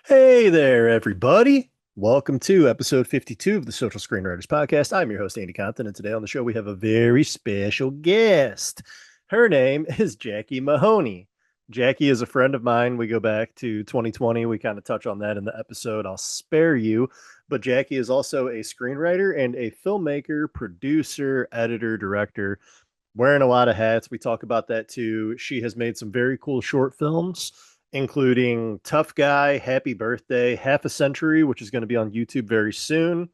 Hey there, everybody. Welcome to episode 52 of the Social Screenwriters Podcast. I'm your host, Andy Compton, and today on the show we have a very special guest. Her name is Jackie Mahoney. Jackie is a friend of mine. We go back to 2020. We kind of touch on that in the episode. I'll spare you. But Jackie is also a screenwriter and a filmmaker, producer, editor, director, wearing a lot of hats. We talk about that too. She has made some very cool short films, including Tough Guy, Happy Birthday, Half a Century, which is going to be on YouTube very soon,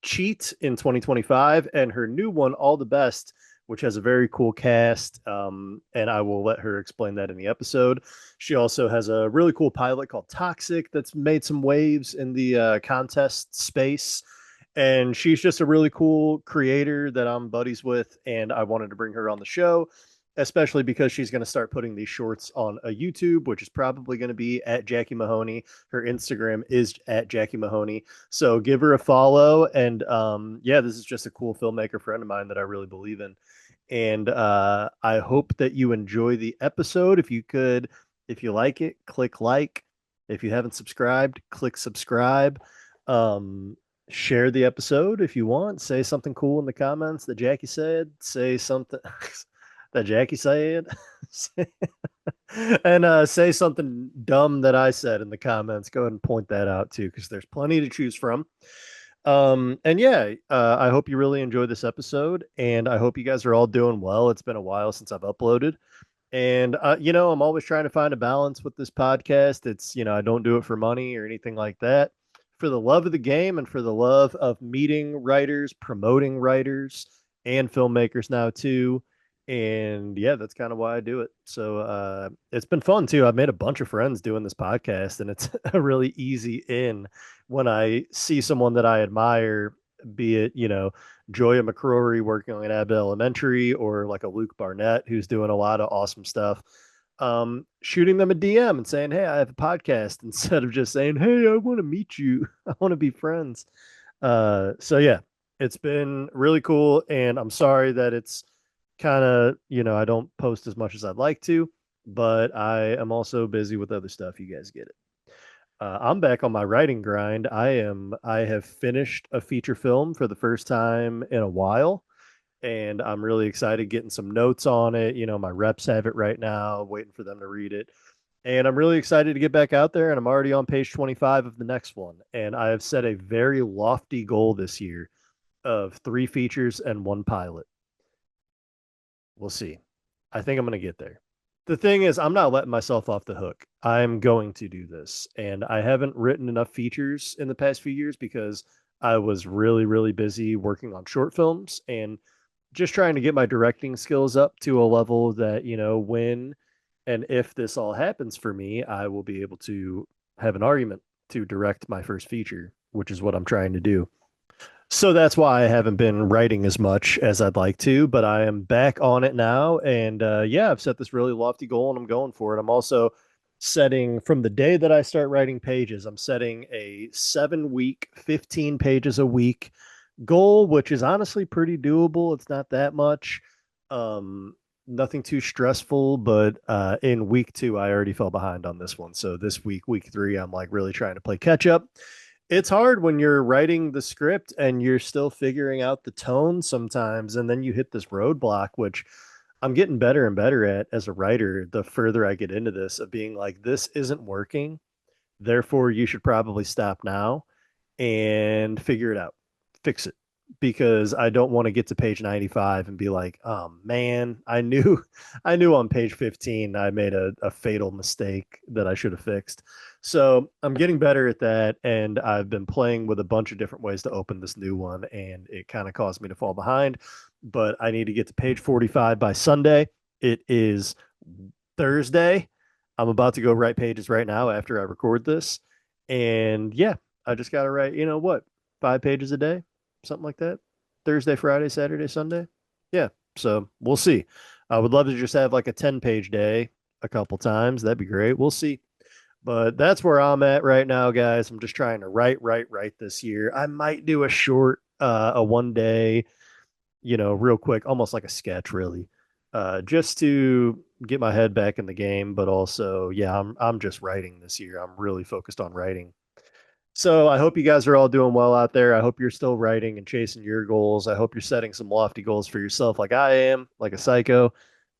Cheat in 2025, and her new one, All the Best, which has a very cool cast. And I will let her explain that in the episode. She also has a really cool pilot called Toxic that's made some waves in the contest space. And she's just a really cool creator that I'm buddies with. And I wanted to bring her on the show, especially because she's going to start putting these shorts on a YouTube, which is probably going to be at Jackie Mahoney. Her Instagram is at Jackie Mahoney. So give her a follow. And yeah, this is just a cool filmmaker friend of mine that I really believe in. And I hope that you enjoy the episode. If you could, if you like it, click like. If you haven't subscribed, click subscribe. Um, Share the episode if you want. Say something cool in the comments that Jackie said. Say something that Jackie said. And say something dumb that I said in the comments. Go ahead and point that out too, because there's plenty to choose from. And yeah, I hope you really enjoy this episode, and I hope you guys are all doing well. It's been a while since I've uploaded. And I'm always trying to find a balance with this podcast. It's, I don't do it for money or anything like that. For the love of the game and for the love of meeting writers, promoting writers and filmmakers now too. And yeah, that's kind of why I do it. So it's been fun too. I've made a bunch of friends doing this podcast, and it's a really easy in when I see someone that I admire, be it, Joya McCrory working on Abbott Elementary, or like a Luke Barnett who's doing a lot of awesome stuff. Shooting them a DM and saying, "Hey, I have a podcast," instead of just saying, "Hey, I want to meet you. I want to be friends." So yeah, it's been really cool, and I'm sorry that it's kind of, I don't post as much as I'd like to, but I am also busy with other stuff. You guys get it. I'm back on my writing grind. I have finished a feature film for the first time in a while, and I'm really excited getting some notes on it. My reps have it right now, waiting for them to read it. And I'm really excited to get back out there, and I'm already on page 25 of the next one. And I have set a very lofty goal this year of 3 features and 1 pilot. We'll see. I think I'm going to get there. The thing is, I'm not letting myself off the hook. I'm going to do this. And I haven't written enough features in the past few years because I was really, really busy working on short films and just trying to get my directing skills up to a level that, when and if this all happens for me, I will be able to have an argument to direct my first feature, which is what I'm trying to do. So that's why I haven't been writing as much as I'd like to, but I am back on it now. And yeah, I've set this really lofty goal and I'm going for it. I'm also setting from the day that I start writing pages, I'm setting a 7 week, 15 pages a week goal, which is honestly pretty doable. It's not that much. Nothing too stressful, but in week 2, I already fell behind on this one. So this week, week 3, I'm like really trying to play catch up. It's hard when you're writing the script and you're still figuring out the tone sometimes, and then you hit this roadblock, which I'm getting better and better at as a writer the further I get into this, of being like, this isn't working. Therefore, you should probably stop now and figure it out, fix it. Because I don't want to get to page 95 and be like, oh man, I knew on page 15 I made a fatal mistake that I should have fixed. So I'm getting better at that. And I've been playing with a bunch of different ways to open this new one. And it kind of caused me to fall behind. But I need to get to page 45 by Sunday. It is Thursday. I'm about to go write pages right now after I record this. And yeah, I just got to write, 5 pages a day, something like that. Thursday, Friday, Saturday, Sunday. Yeah. So we'll see. I would love to just have like a 10-page day a couple times. That'd be great. We'll see. But that's where I'm at right now, guys. I'm just trying to write this year. I might do a short, a 1 day, real quick, almost like a sketch, really, just to get my head back in the game, but also, yeah, I'm just writing this year. I'm really focused on writing. So I hope you guys are all doing well out there. I hope you're still writing and chasing your goals. I hope you're setting some lofty goals for yourself, like I am, like a psycho.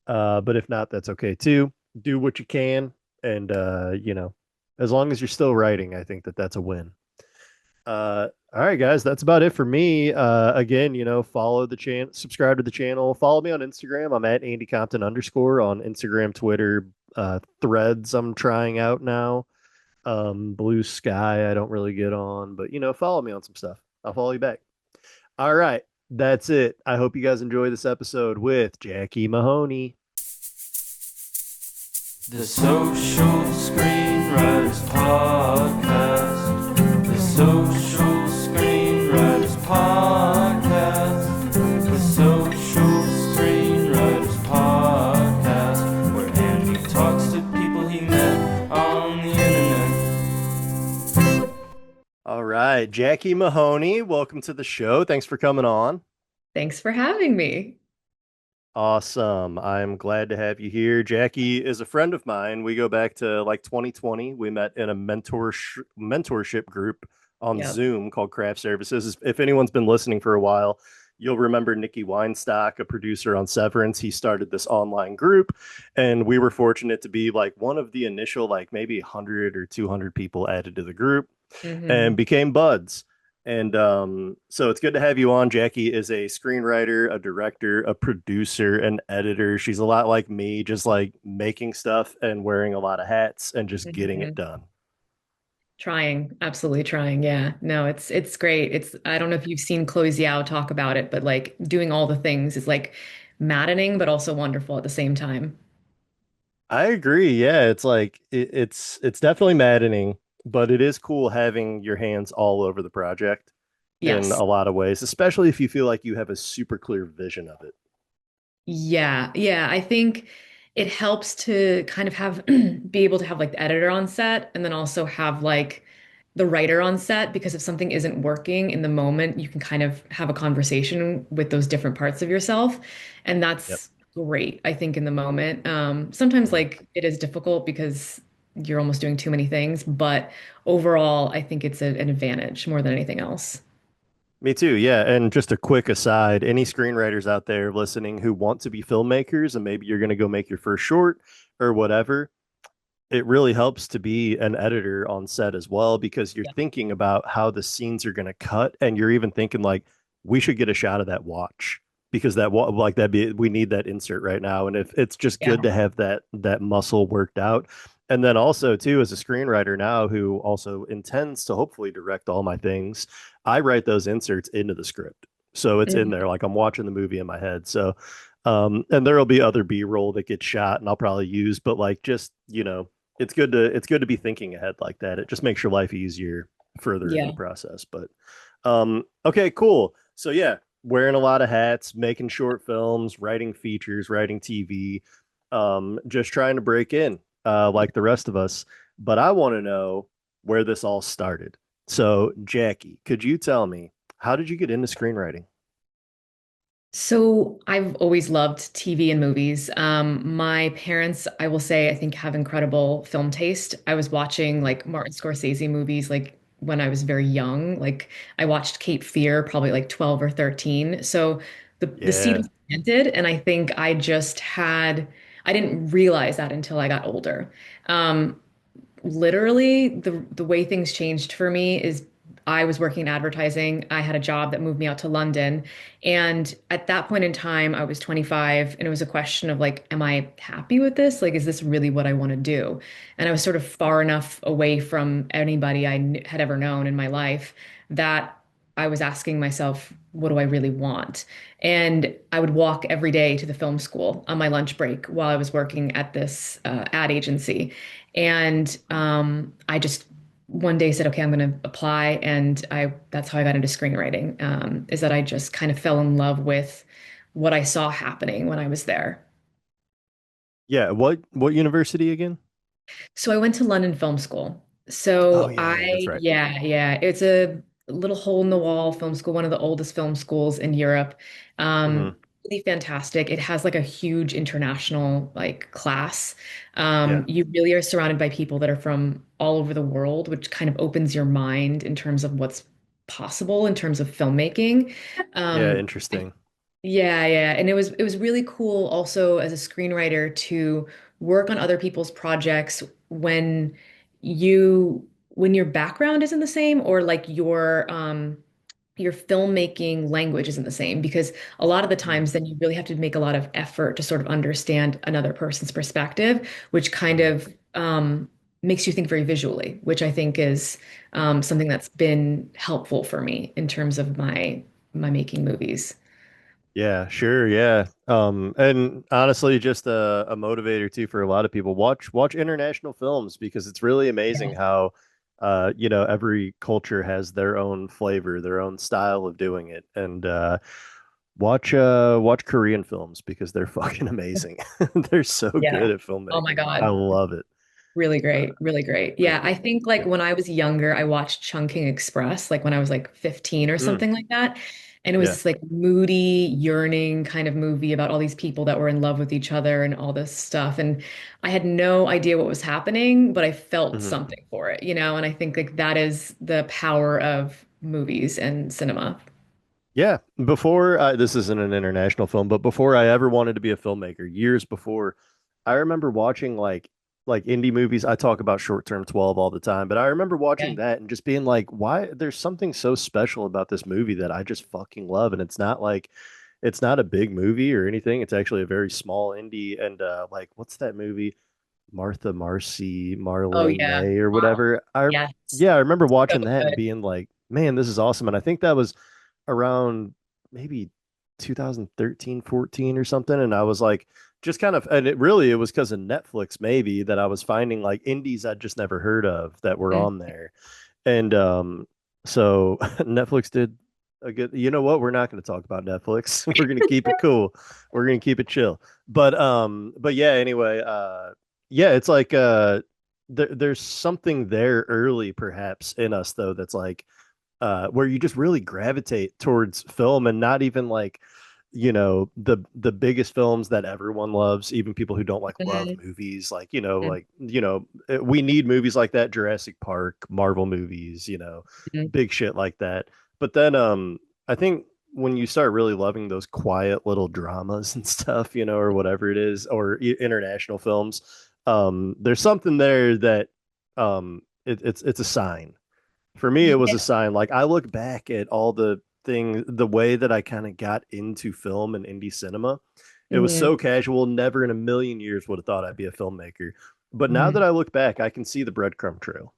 But if not, that's okay too. Do what you can, and as long as you're still writing, I think that that's a win. All right, guys, that's about it for me. Again, follow the channel, subscribe to the channel, follow me on Instagram. I'm at Andy Compton underscore on Instagram, Twitter, Threads. I'm trying out now. Blue Sky, I don't really get on, but follow me on some stuff. I'll follow you back. All right, that's it. I hope you guys enjoy this episode with Jackie Mahoney. The Social Screenwriters Podcast. The Social Screenwriters Podcast. The Social Screenwriters Podcast. Where Andy talks to people he met on the internet. All right, Jackie Mahoney, welcome to the show. Thanks for coming on. Thanks for having me. Awesome. I'm glad to have you here. Jackie is a friend of mine. We go back to like 2020. We met in a mentorship group on Yep. Zoom called Craft Services. If anyone's been listening for a while, you'll remember Nikki Weinstock, a producer on Severance. He started this online group, and we were fortunate to be like one of the initial, like maybe 100 or 200 people added to the group and Hmm. became buds. And so it's good to have you on. Jackie is a screenwriter, a director, a producer, an editor. She's a lot like me, just like making stuff and wearing a lot of hats and just getting it Hmm. done. Trying, absolutely trying. Yeah. No, it's great. I don't know if you've seen Chloe Zhao talk about it, but like doing all the things is like maddening, but also wonderful at the same time. I agree. Yeah, it's like it's definitely maddening, but it is cool having your hands all over the project in Yes. a lot of ways, especially if you feel like you have a super clear vision of it. Yeah. Yeah. I think it helps to kind of have be able to have like the editor on set and then also have like the writer on set because if something isn't working in the moment, you can kind of have a conversation with those different parts of yourself. And Yep. that's great, I think, in the moment. Sometimes Mhm. like it is difficult because you're almost doing too many things, but overall, I think it's an advantage more than anything else. Me too. Yeah. And just a quick aside, any screenwriters out there listening who want to be filmmakers and maybe you're going to go make your first short or whatever, it really helps to be an editor on set as well because you're Yeah. thinking about how the scenes are going to cut and you're even thinking like we should get a shot of that watch because like that be we need that insert right now and if it's just Yeah. good to have that muscle worked out. And then also too as a screenwriter now who also intends to hopefully direct all my things, I write those inserts into the script. So it's in there Mhm. like I'm watching the movie in my head. So and there'll be other B-roll that gets shot and I'll probably use, but like just, it's good to be thinking ahead like that. It just makes your life easier further into the Yeah. process. But okay, cool. So yeah, wearing a lot of hats, making short films, writing features, writing TV, just trying to break in like the rest of us. But I want to know where this all started. So Jackie, could you tell me how did you get into screenwriting? So I've always loved TV and movies. My parents, I will say, I think have incredible film taste. I was watching like Martin Scorsese movies like when I was very young. Like I watched Cape Fear probably like 12 or 13. So the seed Yeah. was planted, and I think I didn't realize that until I got older. Um, Literally the way things changed for me is I was working in advertising. I had a job that moved me out to London. And at that point in time, I was 25 and it was a question of like, am I happy with this? Like, is this really what I want to do? And I was sort of far enough away from anybody had ever known in my life that I was asking myself, what do I really want? And I would walk every day to the film school on my lunch break while I was working at this ad agency. And I just one day said, okay, I'm going to apply. And that's how I got into screenwriting, is that I just kind of fell in love with what I saw happening when I was there. Yeah. What university again? So I went to London Film School. Oh So yeah, that's right. yeah, it's a little hole in the wall film school, one of the oldest film schools in Europe. Hmm. really fantastic. It has like a huge international like class. Yeah. You really are surrounded by people that are from all over the world, which kind of opens your mind in terms of what's possible in terms of filmmaking. Yeah, Um, interesting. yeah, yeah. And it was really cool also as a screenwriter to work on other people's projects when when your background isn't the same or like your filmmaking language isn't the same because a lot of the Mm, times then you really have to make a lot of effort to sort of understand another person's perspective, which kind mhm. of makes you think very visually, which I think is something that's been helpful for me in terms of my making movies. Yeah, sure. Yeah. And honestly, just a motivator too for a lot of people. Watch international films because it's really amazing Yeah. how every culture has their own flavor, their own style of doing it. And watch Korean films because they're fucking amazing. They're so Yeah. good at Oh my filmmaking. I God. love it. Really Uh, great, really great. but Yeah, I think like yeah. when I was younger, I watched Chungking Express, like when I was like 15 or Mm, something like that. And it was yeah. this like moody, yearning kind of movie about all these people that were in love with each other and all this stuff. And I had no idea what was happening, but I felt Mhm. something for it, you know? And I think like that is the power of movies and cinema. Yeah, before this isn't an international film, but before I ever wanted to be a filmmaker, years before, I remember watching like indie movies. I talk about Short Term 12 all the time, but I remember Yeah. watching that and just being like, why there's something so special about this movie that I just fucking love. And it's not a big movie or anything. It's actually a very small indie and like what's that movie? Martha Marcy, Oh Marlene yeah. May or Wow. whatever. Yes. Yeah, I remember So watching that and good. being like, man, this is awesome. And I think that was around maybe 2013, 14 or something. And I was like, just kind of, and it was because of Netflix maybe that I was finding like indies I'd just never heard of that were Mhm. on there. And so Netflix did a good, you know what? We're not going to talk about Netflix. We're going to keep it cool. We're going to keep it chill. But yeah, anyway, yeah, it's like there's something there early perhaps in us though that's like where you just really gravitate towards film and not even like the biggest films that everyone loves, even people who don't like love Mhm. movies, Mhm. we need movies like that, Jurassic Park, Marvel movies, Mhm. big shit like that. But then I think when you start really loving those quiet little dramas and stuff, or whatever it is, or international films, there's something there that it's a sign. For me, it was Yeah. a sign. Like I look back at all the way that I kind of got into film and indie cinema. It was Mhm. so casual, never in a million years would have thought I'd be a filmmaker. But now that Mhm. I look back, I can see the breadcrumb trail.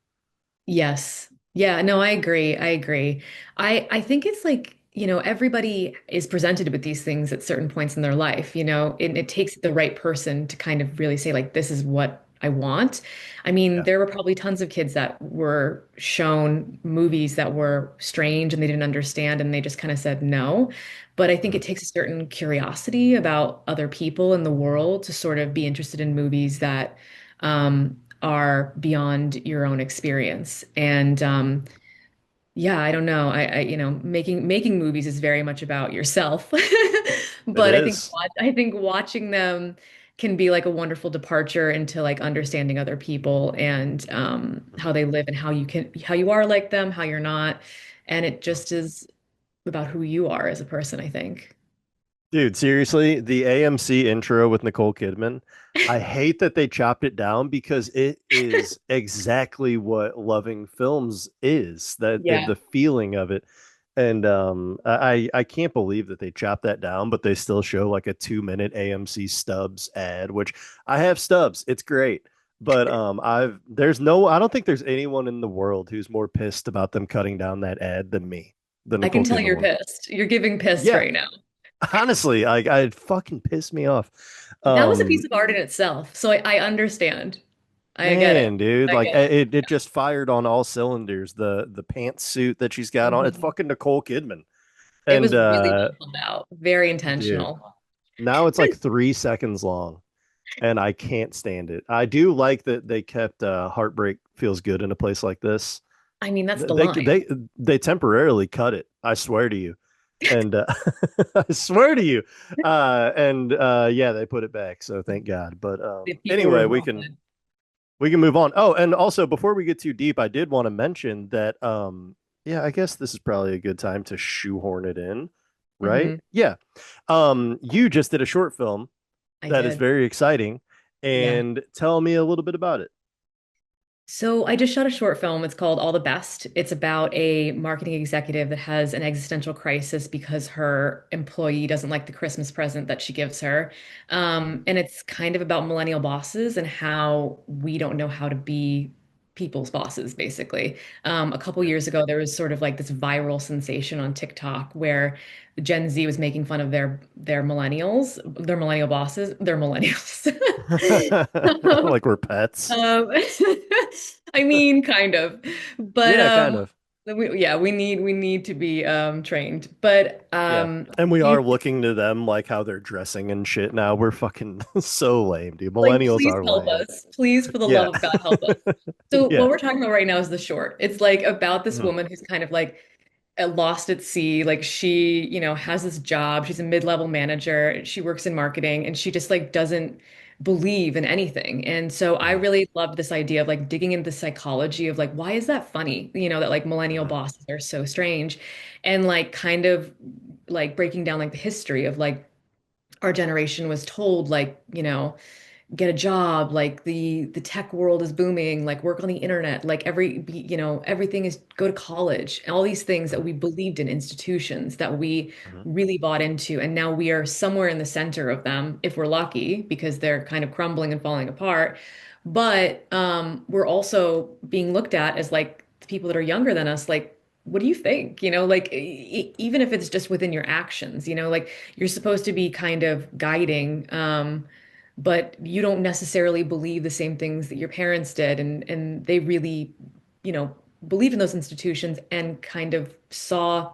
Yes. Yeah, no, I agree. I agree. I think it's like, everybody is presented with these things at certain points in their life, it takes the right person to kind of really say like this is what I want. I mean, Yeah. there were probably tons of kids that were shown movies that were strange and they didn't understand and they just kind of said no. But I think Mhm. it takes a certain curiosity about other people in the world to sort of be interested in movies that are beyond your own experience. And yeah, I don't know. Making movies is very much about yourself. It But is. I think watching them can be like a wonderful departure into like understanding other people and how they live and how you are like them, how you're not. And it just is about who you are as a person, I think. Dude, seriously, the AMC intro with Nicole Kidman, I hate that they chopped it down because it is exactly what loving films is, that Yeah. the feeling of it. And I can't believe that they chopped that down, but they still show like a 2 minute AMC Stubs ad, which I have Stubs. It's great. But I don't think there's anyone in the world who's more pissed about them cutting down that ad than me, the I can Nicole tell Kidman you're one. pissed. You're giving pissed Yeah, right now. honestly, I it fucking pissed me off. That was a piece Um, of art in itself. So I understand. I get it. man, dude, I like get it just fired on all cylinders. The pantsuit that she's got it. on, it's Mhm. fucking Nicole Kidman. It And was really well thought out, very dude, intentional. now it's like 3 seconds long, and I can't stand it. I do like that they kept Heartbreak Feels Good in a place like this. I mean, that's the They line. they they temporarily cut it. I swear to you. And I swear to you, yeah, they put it back, so thank God. But The people anyway, we can revolted. we can move on. Oh, and also before we get too deep, I did want to mention that yeah, I guess this is probably a good time to shoehorn it in, right? Hmm. Yeah. You just did a short film I that is did. very exciting, Yeah. and tell me a little bit about it. So I just shot a short film. It's called All the Best. It's about a marketing executive that has an existential crisis because her employee doesn't like the Christmas present that she gives her. And it's kind of about millennial bosses and how we don't know how to be people's bosses, basically. A couple years ago, there was sort of like this viral sensation on TikTok where Gen Z was making fun of their millennials, their millennial bosses, their millennials. Like we're pets. Um, I mean, kind of, but Yeah, kind of. yeah, we need to be trained. But Yeah. And we are looking to them like how they're dressing and shit now. We're fucking so lame, dude. like, Millennials please are help lame. us, please, for the Yeah. love of God, help us. So Yeah. what we're talking about right now is the short. It's like about this Mhm. woman who's kind of like lost at sea. Like she, has this job. She's a mid-level manager. She works in marketing and she just like doesn't believe in anything. And so I Mhm. really loved this idea of like digging into the psychology of like, why is that funny? That like millennial Mhm. bosses are so strange and like kind of like breaking down like the history of like our generation was told like, get a job, like the tech world is booming, like work on the internet, like everything is go to college, and all these things that Mhm. we believed in, institutions that we Mhm. really bought into, and now we are somewhere in the center of them if we're lucky because they're kind of crumbling and falling apart. But we're also being looked at as like the people that are younger than us, like what do you think? Like even if it's just within your actions, like you're supposed to be kind of guiding, but you don't necessarily believe the same things that your parents did, and they really, believed in those institutions and kind of saw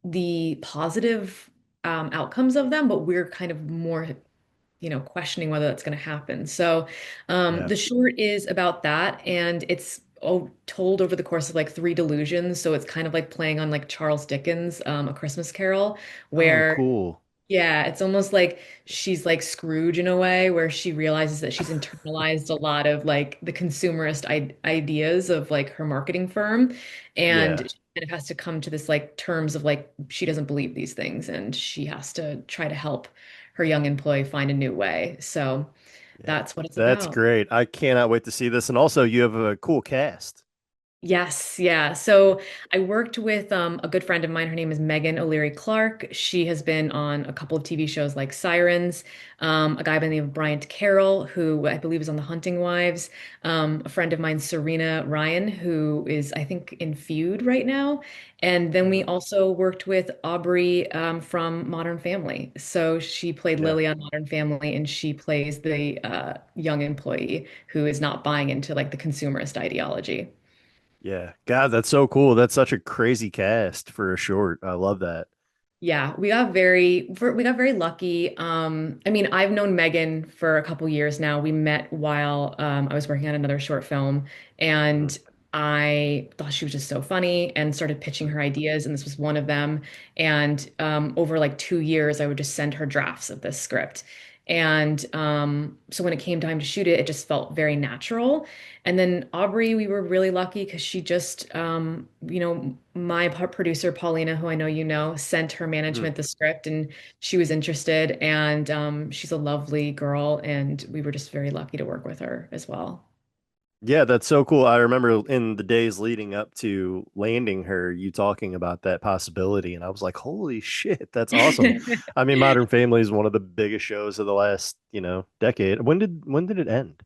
the positive outcomes of them, but we're kind of more, questioning whether that's going to happen. So Yeah. the short is about that, and it's told over the course of like three delusions. So it's kind of like playing on like Charles Dickens' A Christmas Carol, Oh, where cool. yeah, it's almost like she's like Scrooge in a way where she realizes that she's internalized a lot of like the consumerist ideas of like her marketing firm. And Yeah. she kind of has to come to this like terms of like she doesn't believe these things and she has to try to help her young employee find a new way. So Yeah. that's what it's That's about. great. I cannot wait to see this. And also, you have a cool cast. Yes, yeah. So I worked with a good friend of mine. Her name is Megan O'Leary Clark. She has been on a couple of TV shows like Sirens, a guy by the name of Bryant Carroll, who I believe is on The Hunting Wives, a friend of mine, Serena Ryan, who is, I think, in Feud right now. And then we Mhm. also worked with Aubrey from Modern Family. So she played Yeah. Lily on Modern Family, and she plays the young employee who is not buying into like the consumerist ideology. Yeah. God, that's so cool. That's such a crazy cast for a short. I love that. Yeah, we got very lucky. I mean, I've known Megan for a couple years now. We met while I was working on another short film, Mhm. and I thought she was just so funny and started pitching her ideas, and this was one of them. And over like 2 years, I would just send her drafts of this script. And so when it came time to shoot it, it just felt very natural. And then Aubrey, we were really lucky because she just, my producer, Paulina, who I know you know, sent her Mhm. management the script and she was interested. And she's a lovely girl. And we were just very lucky to work with her as well. Yeah, that's so cool. I remember in the days leading up to landing her, you talking about that possibility, and I was like, "Holy shit, that's awesome!" I mean, Modern Family is one of the biggest shows of the last, decade. When did it end?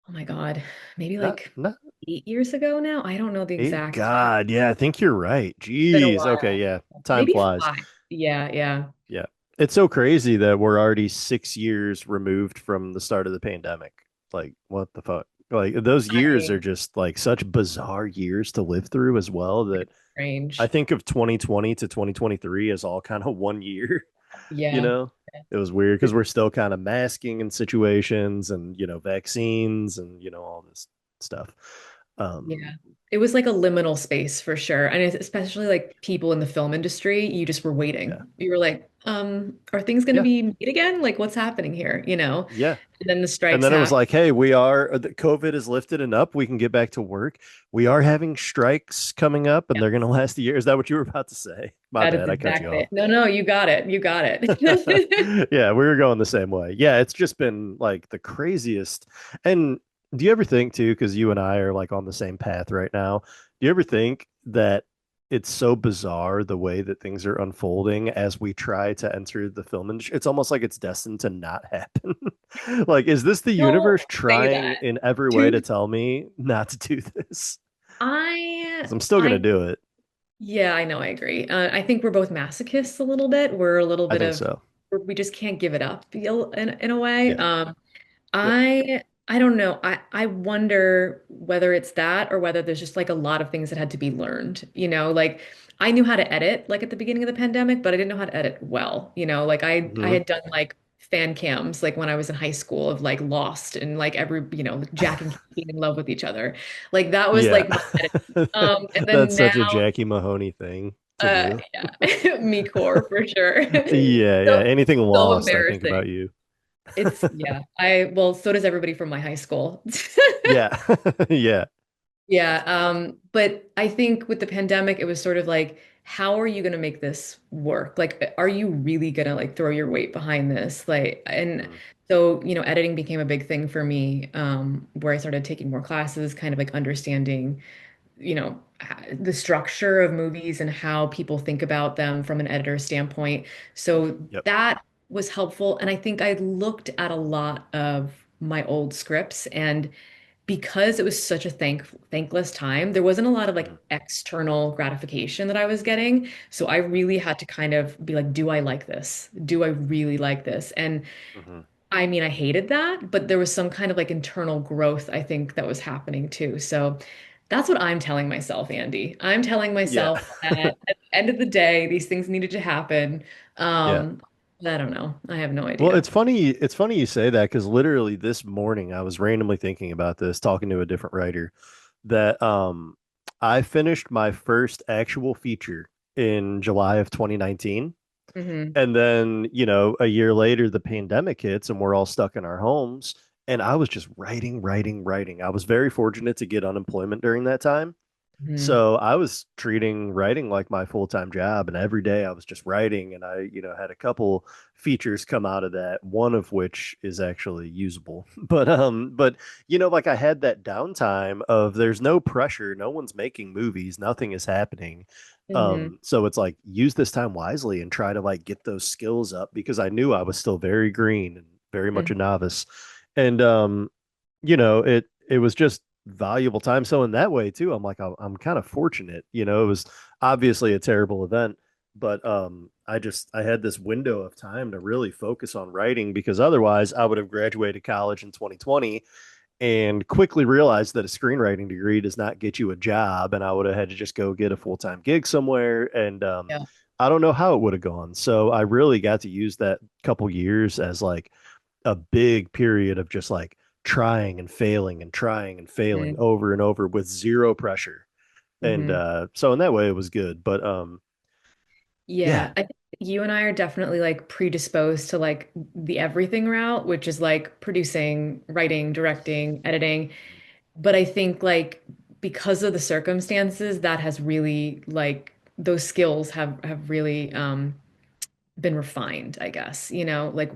Oh my God, maybe Not like not 8 years ago now. I don't know the eight. exact time. God, yeah, I think you're right. It's been a Jeez. Okay, while. yeah, time Maybe flies. 5. Yeah, yeah. Yeah, it's so crazy that we're already 6 years removed from the start of the pandemic. Like, what the fuck? Like, those years are I just like such bizarre years to live through as well that I Strange. think of 2020 to 2023 as all kind of one year, you Yeah. know? It was weird because we're still kind of masking in situations and, vaccines and, all this stuff. Um, Yeah. It was like a liminal space for sure. And especially like people in the film industry, you just were yeah, waiting. You were like, are things going to yeah, be made again? Like, what's happening here? You know? yeah. And then the And strikes then it was happened. like, hey, the COVID is lifted and up. We can get back to work. We are having strikes coming up and they're going to last a year. Is that what you were about to say? My That is bad. I cut you exactly off. it. No, no, you got it. You got it. Yeah, we were going the same way. Yeah, it's just been like the craziest. And do you ever think too, because you and I are like on the same path right now, do you ever think that it's so bizarre the way that things are unfolding as we try to enter the film industry? It's almost like it's destined to not happen. Like, is this the Don't universe say trying that. in every way to Dude, tell me not to do this? I Because I'm still gonna I do it. yeah, I know, I agree. I think we're both masochists a little bit. We're a little I bit think of so. we just can't give it up in a way. Yeah. Yep. I don't know. I wonder whether it's that or whether there's just like a lot of things that had to be learned. Like I knew how to edit like at the beginning of the pandemic, but I didn't know how to edit well. Like I Hmm. had done like fan cams like when I was in high school of like Lost and like every like Jack and Kate being in love with each other. Like that was Yeah. like my edit. And That's then such a now Jackie Mahoney thing to do. yeah, me core for sure. Yeah, yeah. So Anything so lost, I think about embarrassing. you. It's yeah. Well, so does everybody from my high school. Yeah. Yeah. Yeah, but I think with the pandemic, it was sort of like, how are you going to make this work? Like, are you really going to like throw your weight behind this? Like, and Mm. so, editing became a big thing for me, where I started taking more classes, kind of like understanding, the structure of movies and how people think about them from an editor's standpoint. So Yep. that was helpful. And I think I looked at a lot of my old scripts and because it was such a thankless time, there wasn't a lot of like Mm. external gratification that I was getting. So I really had to kind of be like, do I like this? Do I really like this? And Hmm. I mean, I hated that, but there was some kind of like internal growth, I think, that was happening too. So that's what I'm telling myself, Andy. I'm telling Yeah. myself that at the end of the day, these things needed to happen. Yeah. Um, I don't know. I have no Well, idea. it's funny. It's funny you say that because literally this morning I was randomly thinking about this, talking to a different writer, that I finished my first actual feature in July of 2019. Hmm. And then, a year later, the pandemic hits and we're all stuck in our homes. And I was just writing, writing, writing. I was very fortunate to get unemployment during that time. Hmm. So I was treating writing like my full-time job, and every day I was just writing, and I, had a couple features come out of that, one of which is actually usable. But like I had that downtime of there's no pressure, no one's making movies, nothing is happening. Hmm. So it's like use this time wisely and try to like get those skills up because I knew I was still very green and very much a novice. And it was just valuable time. So in that way too, I'm like I'm kind of fortunate. It was obviously a terrible event, but I had this window of time to really focus on writing because otherwise I would have graduated college in 2020 and quickly realized that a screenwriting degree does not get you a job, and I would have had to just go get a full-time gig somewhere, and Yeah. I don't know how it would have gone. So I really got to use that couple years as like a big period of just like trying and failing over and over with zero pressure. And Mm-hmm. so in that way it was good. But yeah. Yeah, I think you and I are definitely like predisposed to like the everything route, which is like producing, writing, directing, editing. But I think like because of the circumstances, that has really like those skills have really been refined, I guess. Like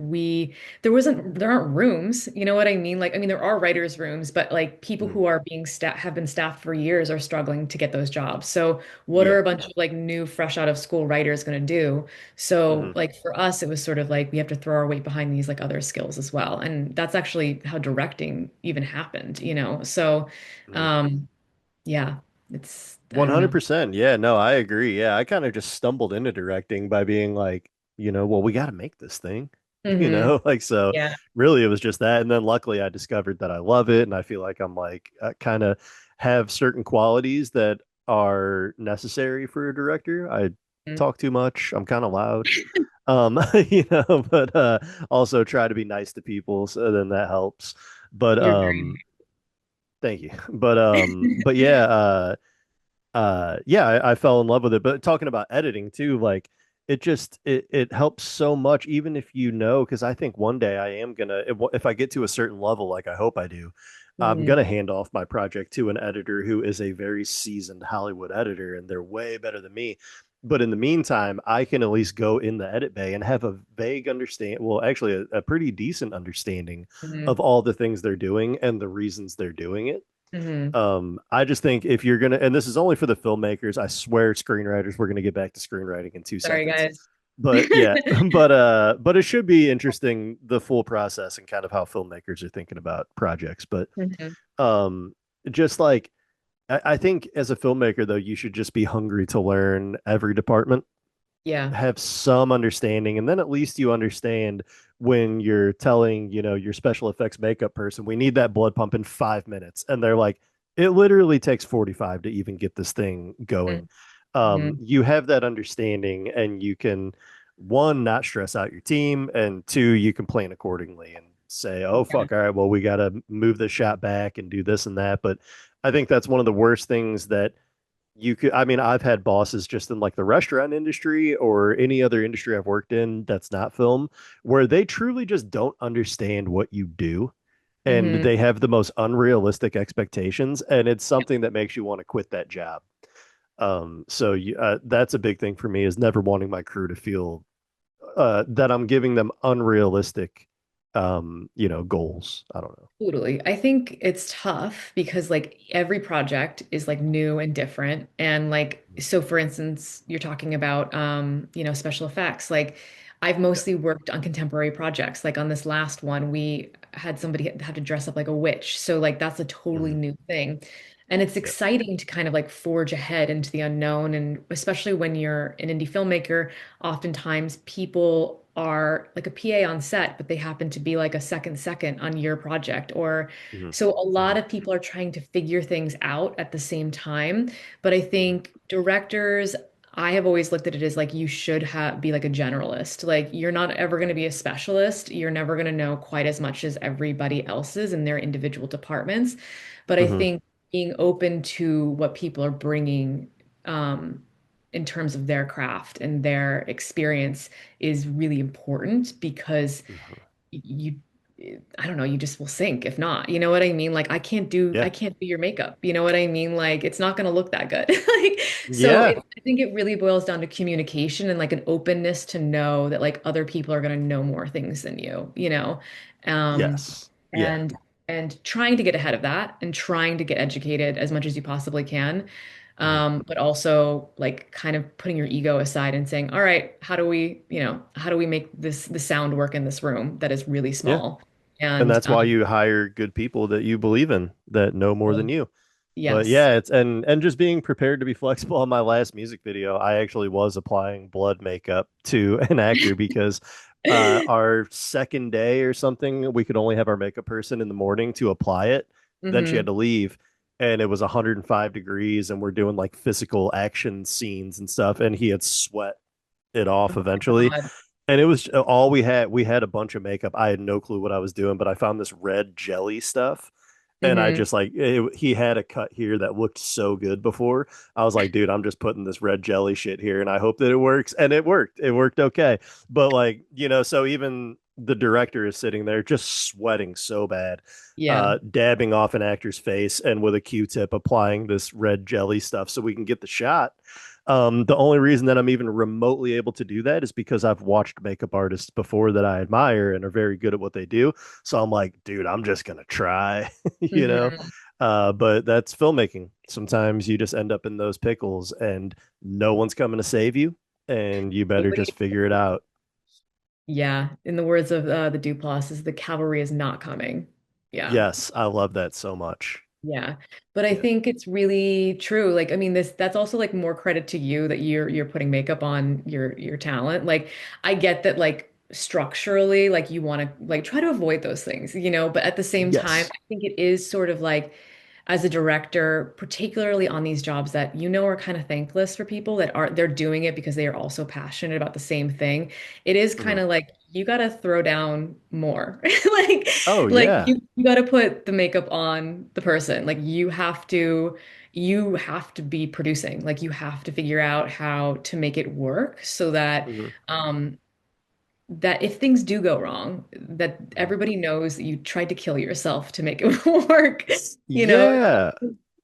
there aren't rooms, you know what I mean? Like, I mean, there are writers' rooms, but like people Mm, who are being have been staffed for years are struggling to get those jobs. So what yeah. are a bunch of like new, fresh out of school writers going to do? So Hmm. like for us, it was sort of like we have to throw our weight behind these like other skills as well. And that's actually how directing even happened. So Hmm. um yeah, I don't know. 100%. Yeah, no, I agree. Yeah, I kind of just stumbled into directing by being like, well, we got to make this thing, Hmm. like so. Yeah. Really, it was just that, and then luckily, I discovered that I love it, and I feel like I'm like kind of have certain qualities that are necessary for a director. I talk too much. I'm kind of loud, but also try to be nice to people, so then that helps. But You're very Thank you. But yeah, yeah, I fell in love with it. But talking about editing too, like it helps so much, even if you know, because I think one day I am gonna, if I get to a certain level, like I hope I do, I'm Mhm. gonna hand off my project to an editor who is a very seasoned Hollywood editor, and they're way better than me. But in the meantime, I can at least go in the edit bay and have a vague understand, well, actually a pretty decent understanding of Mhm. all the things they're doing and the reasons they're doing it. Mhm. I just think if you're gonna, and this is only for the filmmakers, I swear, screenwriters, we're gonna get back to screenwriting in two Sorry, seconds. guys. But yeah, but it should be interesting the full process and kind of how filmmakers are thinking about projects. But Mhm. um, just like I think as a filmmaker though, you should just be hungry to learn every department, Yeah. have some understanding, and then at least you understand when you're telling, your special effects makeup person, we need that blood pump in 5 minutes, and they're like, it literally takes 45 to even get this thing going. Mhm. You have that understanding, and you can, one, not stress out your team, and two, you can plan accordingly and say, oh Yeah. fuck, all right, well, we got to move the shot back and do this and that. But I think that's one of the worst things that you could, I mean, I've had bosses just in like the restaurant industry or any other industry I've worked in that's not film, where they truly just don't understand what you do, and Mhm. they have the most unrealistic expectations, and it's something that makes you want to quit that job. That's a big thing for me, is never wanting my crew to feel that I'm giving them unrealistic goals. I don't know. Totally. I think it's tough because like every project is like new and different. And like, so for instance, you're talking about special effects. Like I've Yeah. mostly worked on contemporary projects. Like on this last one, we had somebody had to dress up like a witch. So like that's a totally Mhm. new thing. And it's Yeah. exciting to kind of like forge ahead into the unknown. And especially when you're an indie filmmaker, oftentimes people are like a PA on set, but they happen to be like a second on your project. Or Mhm. so a lot Mhm. of people are trying to figure things out at the same time. But I Mhm. think directors, I have always looked at it as like you should have be like a generalist. Like you're not ever going to be a specialist. You're never going to know quite as much as everybody else's in their individual departments. But I Mhm. think being open to what people are bringing um, in terms of their craft and their experience is really important because Mhm. you I don't know, you just will sink if not. You know what I mean? Like I Yeah. can't do your makeup. You know what I mean? Like it's not going to look that good. Like so Yeah. I think it really boils down to communication and like an openness to know that like other people are going to know more things than you. Um Yes. Yeah. and and trying to get ahead of that and trying to get educated as much as you possibly can. Mhm. But also like kind of putting your ego aside and saying, all right, how do we make the sound work in this room that is really Yeah. small? And And that's why you hire good people that you believe in, that know more than you. But yes. yeah, it's and just being prepared to be flexible. On my last music video, I actually was applying blood makeup to an actor because our second day or something, we could only have our makeup person in the morning to apply it. Then she had Hmm. to leave, and it was 105 degrees, and we're doing like physical action scenes and stuff, and he had sweat it off Oh eventually. my God. And it was all we had. We had a bunch of makeup. I had no clue what I was doing, but I found this red jelly stuff. And I Hmm. just like he had a cut here that looked so good before. I was like, dude, I'm just putting this red jelly shit here, and I hope that it works. And it worked. It worked okay. But like, so even the director is sitting there just sweating so bad, Yeah. dabbing off an actor's face and with a Q-tip applying this red jelly stuff so we can get the shot. The only reason that I'm even remotely able to do that is because I've watched makeup artists before that I admire and are very good at what they do. So I'm like, dude, I'm just gonna try, you know. Hmm. But that's filmmaking. Sometimes you just end up in those pickles, and no one's coming to save you, and you better Nobody. just figure it out. Yeah. In the words of the Duplass, is the cavalry is not coming. Yeah. Yes, I love that so much. Yeah. But I Yeah. think it's really true. Like, I mean, that's also like more credit to you that you're putting makeup on your talent. Like, I get that like structurally, like you want to like try to avoid those things, but at the same time, Yes. I think it is sort of like as a director, particularly on these jobs that are kind of thankless for people that are they're doing it because they are also passionate about the same thing. It is kind Mhm. of like you gotta throw down more. Like, Oh like yeah. you gotta put the makeup on the person. Like you have to be producing. Like you have to figure out how to make it work so that Mhm. um that if things do go wrong, that Mhm. everybody knows that you tried to kill yourself to make it work. You know? Yeah.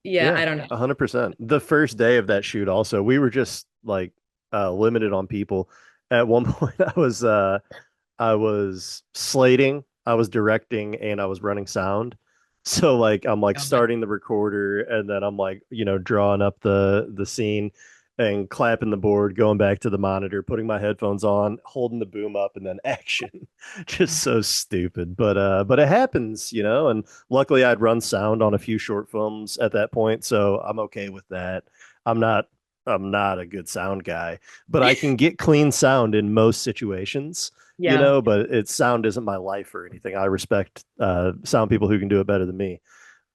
Yeah, Yeah, I don't know. 100%. The first day of that shoot also, we were just like limited on people. At one point I was slating, I was directing, and I was running sound. So like I'm like God. starting the recorder and then I'm like, drawing up the scene and clapping the board, going back to the monitor, putting my headphones on, holding the boom up and then action. Just so stupid. But it happens, and luckily I'd run sound on a few short films at that point, so I'm okay with that. I'm not I'm not a good sound guy, but I can get clean sound in most situations, Yeah. but it's sound isn't my life or anything. I respect sound people who can do it better than me.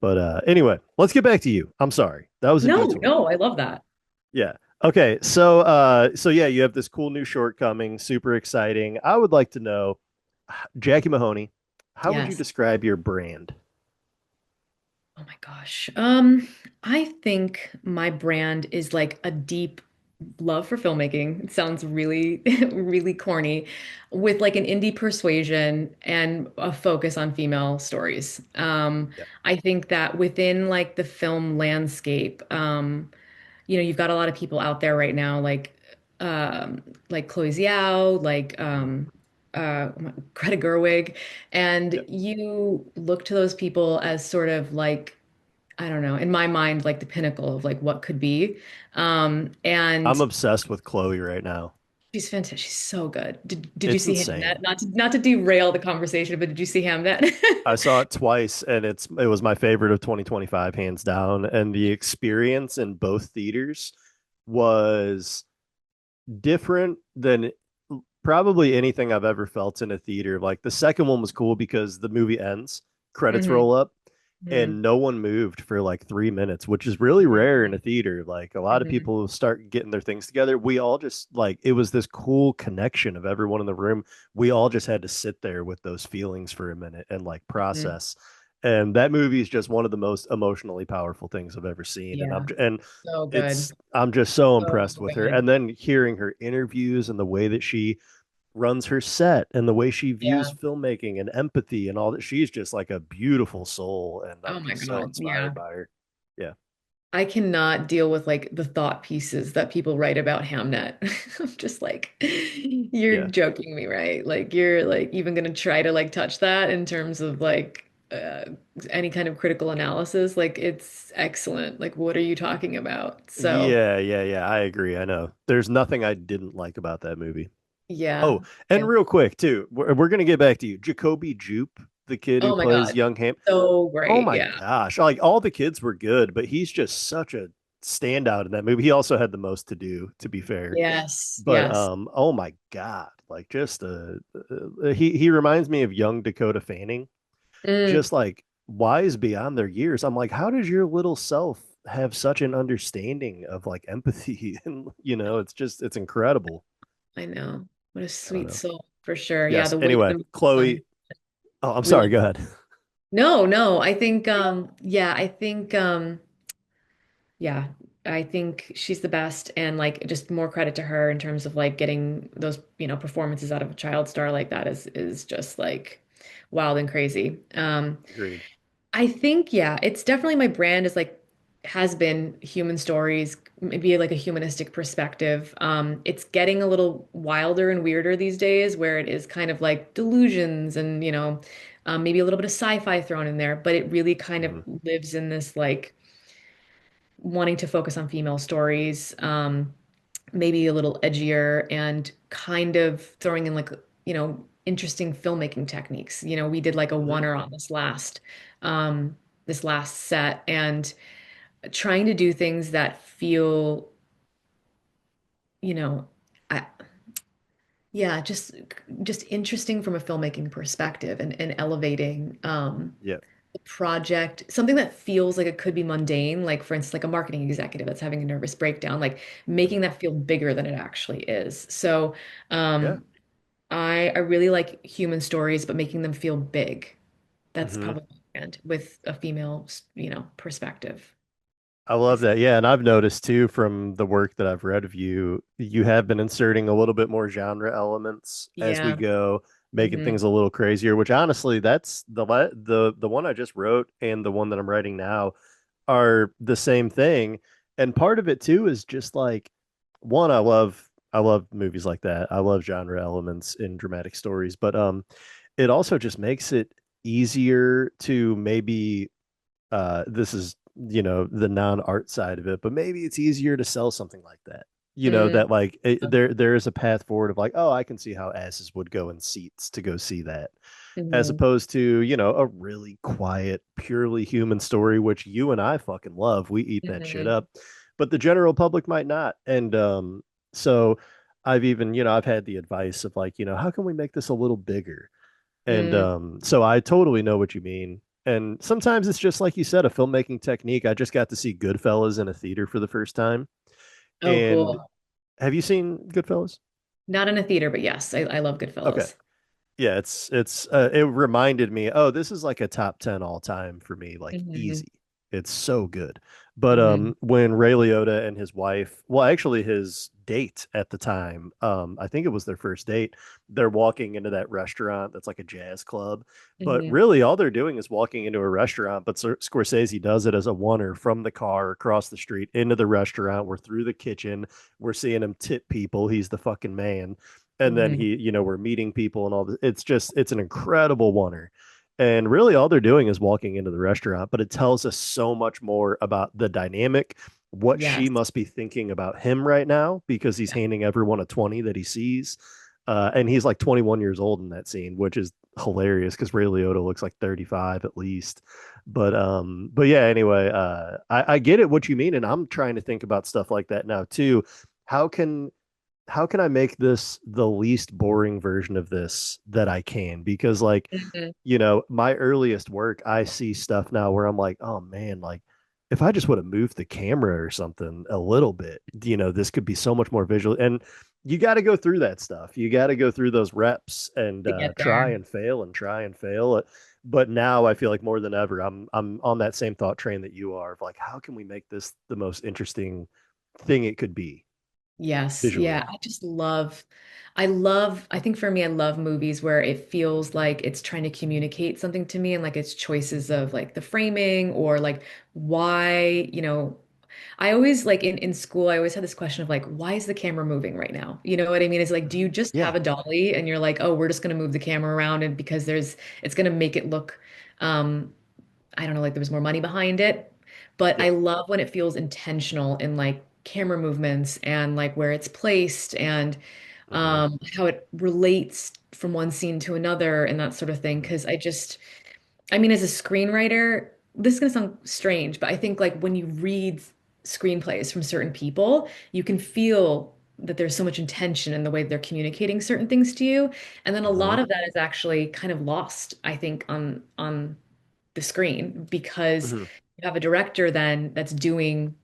But anyway, let's get back to you. I'm sorry. That was a No, detour. no, I love that. Yeah. Okay. So yeah, you have this cool new short coming, super exciting. I would like to know, Jackie Mahoney, how would you Yes. describe your brand? Oh my gosh. I think my brand is like a deep love for filmmaking. It sounds really, really corny, with like an indie persuasion and a focus on female stories. Yeah. I think that within like the film landscape, you've got a lot of people out there right now, like Chloe Zhao, Greta Gerwig, and Yeah. you look to those people as sort of like, I don't know, in my mind, like the pinnacle of like what could be. I'm And obsessed with Chloe right now. she's fantastic. She's so good. Did you It's see Hamnet? insane. Not to derail the conversation, but did you see Hamnet? I saw it twice and it was my favorite of 2025 hands down, and the experience in both theaters was different than probably anything I've ever felt in a theater. Like the second one was cool because the movie ends, credits hmm roll up, hmm and no one moved for like 3 minutes, which is really rare in a theater. Like a lot of hmm people start getting their things together. We all just like it was this cool connection of everyone in the room. We all just had to sit there with those feelings for a minute and like hmm process. And that movie is just one of the most emotionally powerful things I've ever seen. Yeah, And so good. I'm just so So impressed with her. good. And then hearing her interviews and the way that she runs her set and the way she views Yeah. filmmaking and empathy and all that. She's just like a beautiful soul, and Oh I'm my just so God. Yeah. inspired by her. Yeah. I cannot deal with like the thought pieces that people write about Hamnet. I'm just like, you're Yeah. joking me, right? Like you're like even gonna try to like touch that in terms of like any kind of critical analysis. Like it's excellent. Like what are you talking about? So Yeah. I agree. I know. There's nothing I didn't like about that movie. yeah. Oh, and Yeah. real quick too, we're gonna get back to you. Jacoby Jupe, the kid who Oh my plays God. young Ham. So Oh great. my Yeah. gosh. Like all the kids were good, but he's just such a standout in that movie. He also had the most to do, to be fair. Yes. But Yes. oh my God, like just he reminds me of young Dakota Fanning, Mm, just like wise beyond their years. I'm like, how does your little self have such an understanding of like empathy? And it's incredible. I know. What a I don't sweet know. soul for sure. Yeah, Yes. the way the Anyway, movie's Chloe. done. Oh, I'm We sorry. love Go ahead. No, no. I think yeah, I think she's the best, and like just more credit to her in terms of like getting those, performances out of a child star like that is just like wild and crazy. Agreed. I think, yeah, it's definitely my brand is like has been human stories, maybe like a humanistic perspective. It's getting a little wilder and weirder these days, where it is kind of like delusions and, maybe a little bit of sci-fi thrown in there, but it really kind of Mhm. lives in this like wanting to focus on female stories, maybe a little edgier and kind of throwing in like, interesting filmmaking techniques. We did like a Mhm. oneer on this last set, and trying to do things that feel, you know, I, yeah, just interesting from a filmmaking perspective, and elevating Yeah. the project, something that feels like it could be mundane, like for instance, like a marketing executive that's having a nervous breakdown, like Mhm. making that feel bigger than it actually is. So Yeah. um I really like human stories, but making them feel big. That's Hmm. probably and with a female, perspective. I love Is that. Yeah, and I've noticed too from the work that I've read of you, you have been inserting a little bit more genre elements as we yeah. go, making Hmm. things a little crazier, which honestly, that's the one I just wrote and the one that I'm writing now are the same thing. And part of it too is just like one, I love movies like that. I love genre elements in dramatic stories, but it also just makes it easier to maybe this is the non-art side of it, but maybe it's easier to sell something like that, that like there is a path forward of like, oh, I can see how asses would go in seats to go see that, as Hmm. opposed to a really quiet purely human story, which you and I fucking love. We eat that shit Hmm. up, but the general public might not. And so I've even I've had the advice of like, how can we make this a little bigger? And Mm. so I totally know what you mean. And sometimes it's just like you said, a filmmaking technique. I just got to see Goodfellas in a theater for the first time. Oh, And cool. have you seen Goodfellas? Not in a theater, but yes, I love Okay. Goodfellas. Yeah, it's it reminded me, oh, this is like a top 10 all time for me, like Hmm. easy. It's so good. But Hmm. when Ray Liotta and his wife, well, actually his date at the time, I think it was their first date, they're walking into that restaurant that's like a jazz club. But Hmm. really all they're doing is walking into a restaurant, but Scorsese does it as a oneer from the car across the street into the restaurant. We're through the kitchen. We're seeing him tip people. He's the fucking man, and then Hmm. we're meeting people and all this. It's an incredible oneer, and really all they're doing is walking into the restaurant, but it tells us so much more about the dynamic, what she Yes. must be thinking about him right now because he's handing everyone a 20 that he sees. And he's like 21 years old in that scene, which is hilarious because Ray Liotta looks like 35 at least. But yeah, anyway, I get it what you mean, and I'm trying to think about stuff like that now too. How can how can I make this the least boring version of this that I can? Because like, Hmm. my earliest work, I see stuff now where I'm like, oh man, like if I just would have moved the camera or something a little bit, this could be so much more visual. And you got to go through that stuff. You got to go through those reps and To get try there. and fail and try and fail. But now I feel like more than ever, I'm on that same thought train that you are of like, how can we make this the most interesting thing it could be Yes. visually? Yeah. I think for me, I love movies where it feels like it's trying to communicate something to me and like its choices of like the framing or like why, I always like in school, I always had this question of like, why is the camera moving right now? You know what I mean? It's like, do you just Yeah. have a dolly and you're like, oh, we're just going to move the camera around and because it's going to make it look, um, I don't know, like there was more money behind it. But I Yep. love when it feels intentional in like camera movements and like where it's placed and Hmm. how it relates from one scene to another and that sort of thing. Hmm. Because I mean, as a screenwriter, this is going to sound strange, but I think like when you read screenplays from certain people, you can feel that there's so much intention in the way they're communicating certain things to you. And then a Hmm. lot of that is actually kind of lost, I think, on the screen because Hmm. you have a director then that's doing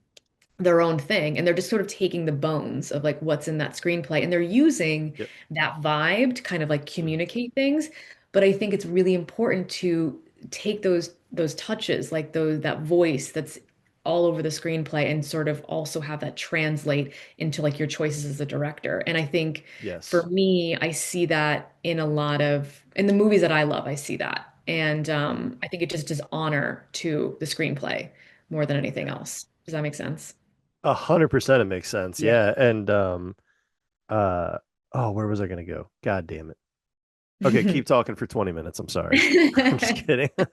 their own thing and they're just sort of taking the bones of like what's in that screenplay and they're using Yep. that vibe to kind of like Hmm. communicate things. But I think it's really important to take those touches, like those that voice that's all over the screenplay and sort of also have that translate into like your choices as a director. And I think for Yes. me, I see that in the movies that I love, I see that. And Hmm. I think it just does honor to the screenplay more than anything Yeah. else. Does that make sense? 100% it makes sense. Yeah. Yeah. And uh oh, where was I gonna go? God damn it. Okay, keep talking for 20 minutes. I'm sorry. I'm just kidding. Ray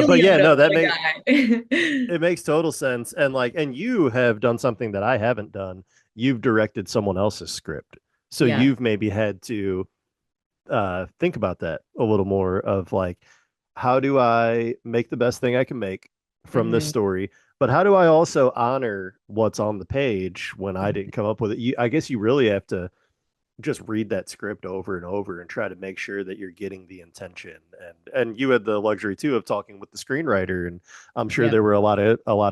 But yeah, Liotta, no, what a guy. it makes total sense. And like, and you have done something that I haven't done. You've directed someone else's script. So Yeah. you've maybe had to think about that a little more of like, how do I make the best thing I can make from this Hmm. story? But how do I also honor what's on the page when I didn't come up with it? I guess you really have to just read that script over and over and try to make sure that you're getting the intention. And you had the luxury too of talking with the screenwriter, and I'm sure Yeah. there were a lot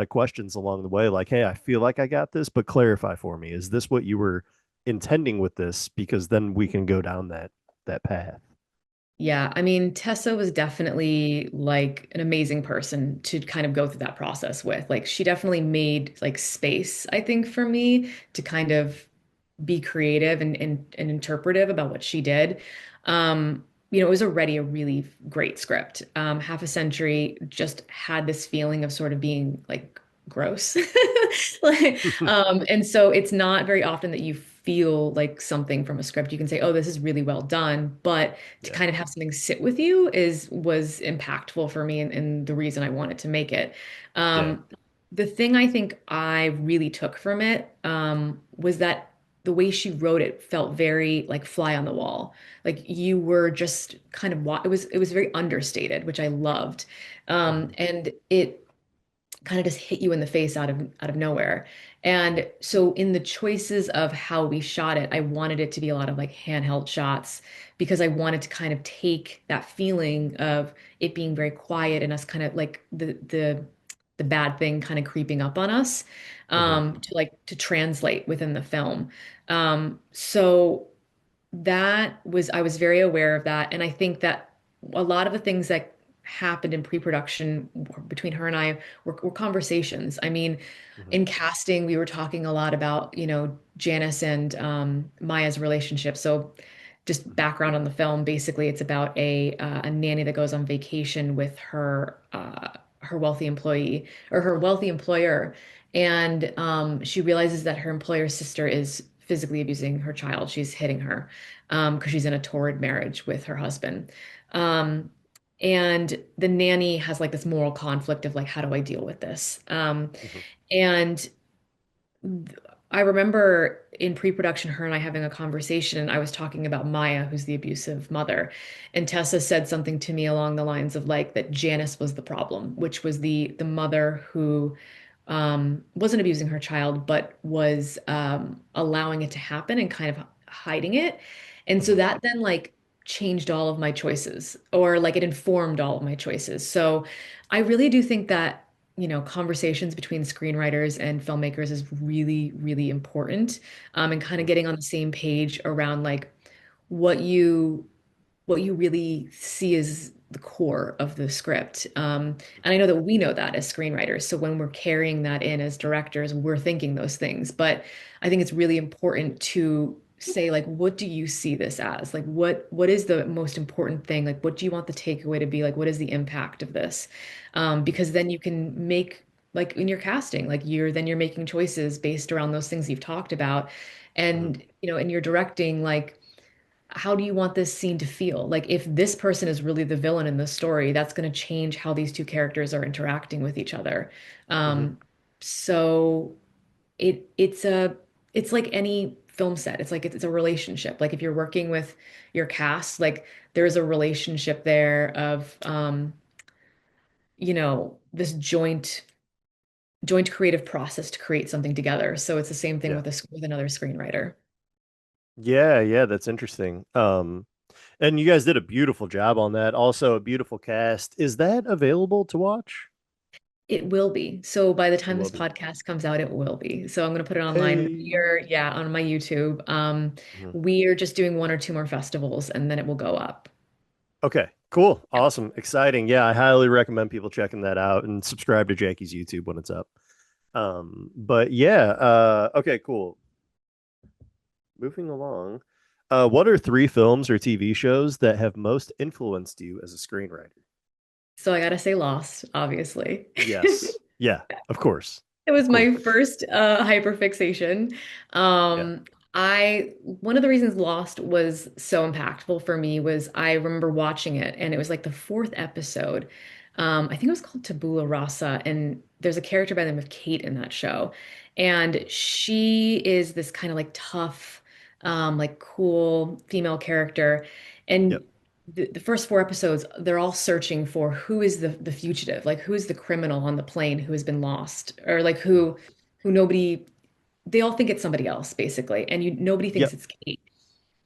of questions along the way, like, hey, I feel like I got this, but clarify for me. Is this what you were intending with this, because then we can go down that path. Yeah, I mean, Tessa was definitely like an amazing person to kind of go through that process with. Like, she definitely made like space, I think, for me to kind of be creative and interpretive about what she did. It was already a really great script. Half a Century just had this feeling of sort of being like gross. Like, and so it's not very often that you feel like something from a script. You can say, oh, this is really well done, but to Yeah. kind of have something sit with you was impactful for me and the reason I wanted to make it. Yeah. The thing I think I really took from it was that the way she wrote it felt very like fly on the wall. Like you were just kind of it was very understated, which I loved. Mhm. And it kind of just hit you in the face out of nowhere. And so in the choices of how we shot it, I wanted it to be a lot of like handheld shots because I wanted to kind of take that feeling of it being very quiet and us kind of like the bad thing kind of creeping up on us Mhm. to translate within the film. So that was I was very aware of that, and I think that a lot of the things that happened in pre-production between her and I were conversations. I mean, Mhm. in casting, we were talking a lot about, Janice and Maya's relationship. So just Mhm. background on the film, basically it's about a nanny that goes on vacation with her wealthy employee or her wealthy employer, and she realizes that her employer's sister is physically abusing her child. She's hitting her because she's in a torrid marriage with her husband. Um, and the nanny has like this moral conflict of like, how do I deal with this? Mhm. And I remember in pre-production, her and I having a conversation, and I was talking about Maya, who's the abusive mother. And Tessa said something to me along the lines of like that Janice was the problem, which was the mother who wasn't abusing her child, but was allowing it to happen and kind of hiding it. And so Mhm. that then like changed all of my choices, or like it informed all of my choices. So I really do think that conversations between screenwriters and filmmakers is really, really important. And kind of Mhm. getting on the same page around like what you what you really see as the core of the script. And I know that we know that as screenwriters. So when we're carrying that in as directors, we're thinking those things. But I think it's really important to say, like, what do you see this as? Like, what is the most important thing? Like, what do you want the takeaway to be? Like, what is the impact of this? Because then you can make like in your casting, like you're making choices based around those things you've talked about. Mhm. And in your directing, like how do you want this scene to feel? Like, if this person is really the villain in the story, that's going to change how these two characters are interacting with each other. Mhm. Um, so it's like any film set. It's like it's a relationship. Like if you're working with your cast, like there's a relationship there of this joint creative process to create something together. So it's the same thing Yeah. with with another screenwriter. Yeah, yeah, that's interesting. And you guys did a beautiful job on that. Also, a beautiful cast. Is that available to watch? It will be. So by the It time will this be. podcast comes out, it will be. So I'm going to put it online. Hey. Yeah, on my YouTube. Mhm. We are just doing one or two more festivals and then it will go up. Okay, cool. Awesome. Exciting. Yeah, I highly recommend people checking that out and subscribe to Jackie's YouTube when it's up. But yeah, okay, cool. Moving along. What are three films or TV shows that have most influenced you as a screenwriter? So I got to say Lost, obviously. Yes. Yeah, of course. It was Of course. my first hyperfixation. Yeah. I one of the reasons Lost was so impactful for me was I remember watching it and it was like the fourth episode. I think it was called Tabula Rasa, and there's a character by the name of Kate in that show, and she is this kind of like tough, like cool female character, Yep. and the first four episodes, they're all searching for who is the fugitive, like who is the criminal on the plane who has been lost, or like Mhm. who nobody, they all think it's somebody else basically, and nobody thinks Yep. it's Kate.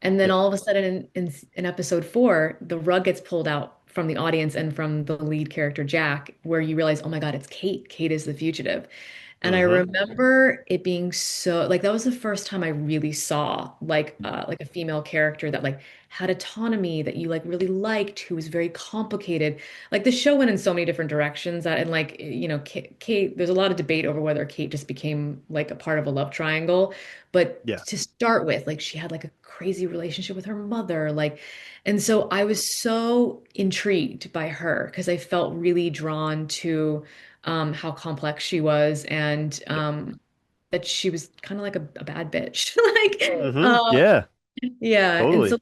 And then Yep. all of a sudden in episode four, the rug gets pulled out from the audience and from the lead character Jack, where you realize, oh my God, it's Kate. Kate is the fugitive. And I Mm-hmm. remember it being so like that was the first time I really saw like a female character that like had autonomy that you like really liked, who was very complicated. Like the show went in so many different directions that and like Kate, there's a lot of debate over whether Kate just became like a part of a love triangle. But Yeah. to start with, like she had like a crazy relationship with her mother, like, and so I was so intrigued by her because I felt really drawn to how complex she was and Yep. that she was kind of like a bad bitch. Like, Mm-hmm. Yeah. yeah. And Totally. so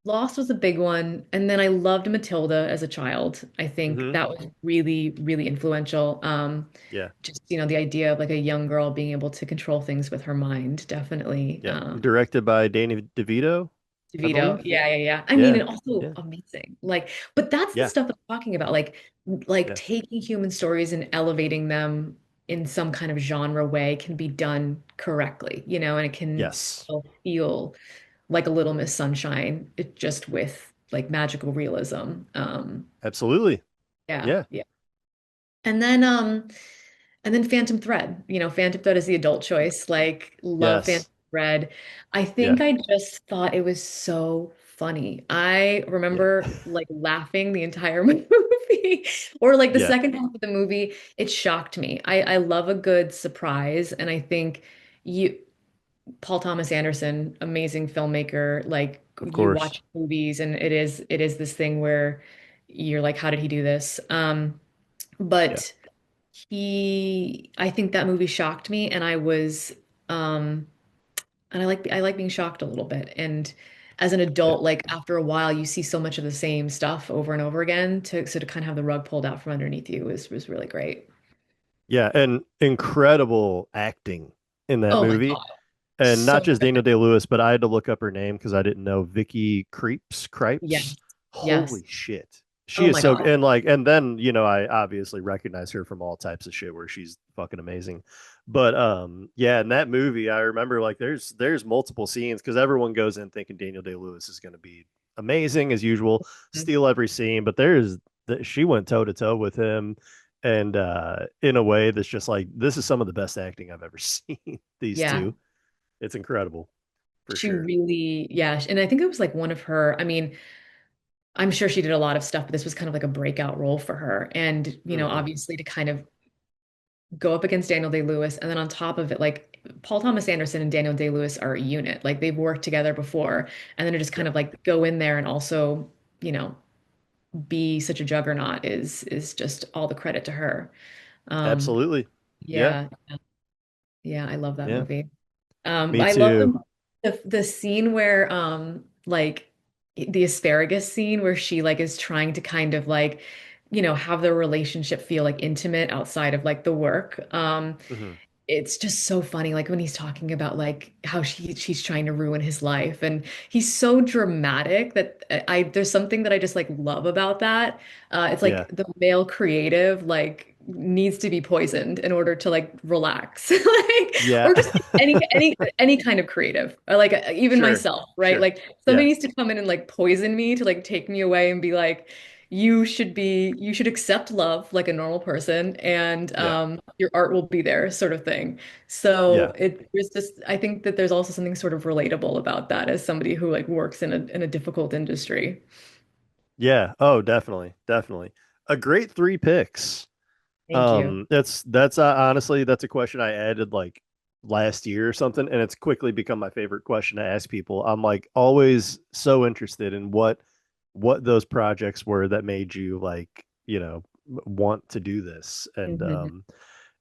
Lost was a big one. And then I loved Matilda as a child. I think Mm-hmm. that was really, really influential. Yeah. Just, the idea of like a young girl being able to control things with her mind, definitely. Yeah. Directed by Danny DeVito, I DeVito. believe. Yeah, yeah, yeah. I mean, Yeah. and also Yeah. amazing. Like, but that's the Yeah. stuff that I'm talking about. Like Yeah. taking human stories and elevating them in some kind of genre way can be done correctly, and it can Yes. still feel like a Little Miss Sunshine, it just with like magical realism. Absolutely. Yeah, Yeah. yeah. And then um and then Phantom Thread. Phantom Thread is the adult choice. Like, love Phantom Yes. Thread. I Yeah. think I just thought it was so funny. I Yeah. remember like laughing the entire movie, or like the Yeah. second half of the movie. It shocked me. I love a good surprise, and I think you, Paul Thomas Anderson, amazing filmmaker. Like Of you course. watch movies, and it is this thing where you're like, how did he do this? Yeah. But I think that movie shocked me, and um I like being shocked a little bit. And as an Yeah. adult, like after a while, you see so much of the same stuff over and over again. To kind of have the rug pulled out from underneath you was really great. Yeah. And incredible acting in that Oh my movie. God, And not so just good. Daniel Day-Lewis, but I had to look up her name because I didn't know Vicky Yes, Cripes. yes. Holy shit. She Oh is my so God. and like and then, I obviously recognize her from all types of shit where she's fucking amazing. But yeah, in that movie, I remember like there's multiple scenes because everyone goes in thinking Daniel Day-Lewis is gonna be amazing as usual, steal every scene, but she went toe to toe with him and in a way that's just like this is some of the best acting I've ever seen, these Yeah, two. It's incredible for she sure. really, yeah. And I think it was like one of her, I mean, I'm sure she did a lot of stuff, but this was kind of like a breakout role for her. And, Hmm. obviously to kind of go up against Daniel Day-Lewis, and then on top of it, like Paul Thomas Anderson and Daniel Day-Lewis are a unit. Like they've worked together before, and then to just kind Yep. of like go in there and also, you know, be such a juggernaut is just all the credit to her. Um, Absolutely. Yeah. yeah, yeah, I love that Yeah. movie. Me I love too. the scene where like the asparagus scene where she like is trying to kind of like have their relationship feel like intimate outside of like the work. Hmm. It's just so funny like when he's talking about like how she's trying to ruin his life, and he's so dramatic that I there's something that I just like love about that. It's Yeah. like the male creative like needs to be poisoned in order to like relax like, Yeah. or just like, any kind of creative, or like even Sure. myself, right? Sure. Like Yeah. somebody needs to come in and like poison me to like take me away and be like, you should accept love like a normal person, and Yeah. your art will be there, sort of thing. Yeah. So it was just, I think that there's also something sort of relatable about that as somebody who like works in a difficult industry. Yeah. Oh, definitely. Definitely. A great three picks. Thank you. That's honestly that's a question I added like last year or something, and it's quickly become my favorite question to ask people. I'm like always so interested in what those projects were that made you like, want to do this. And Mhm.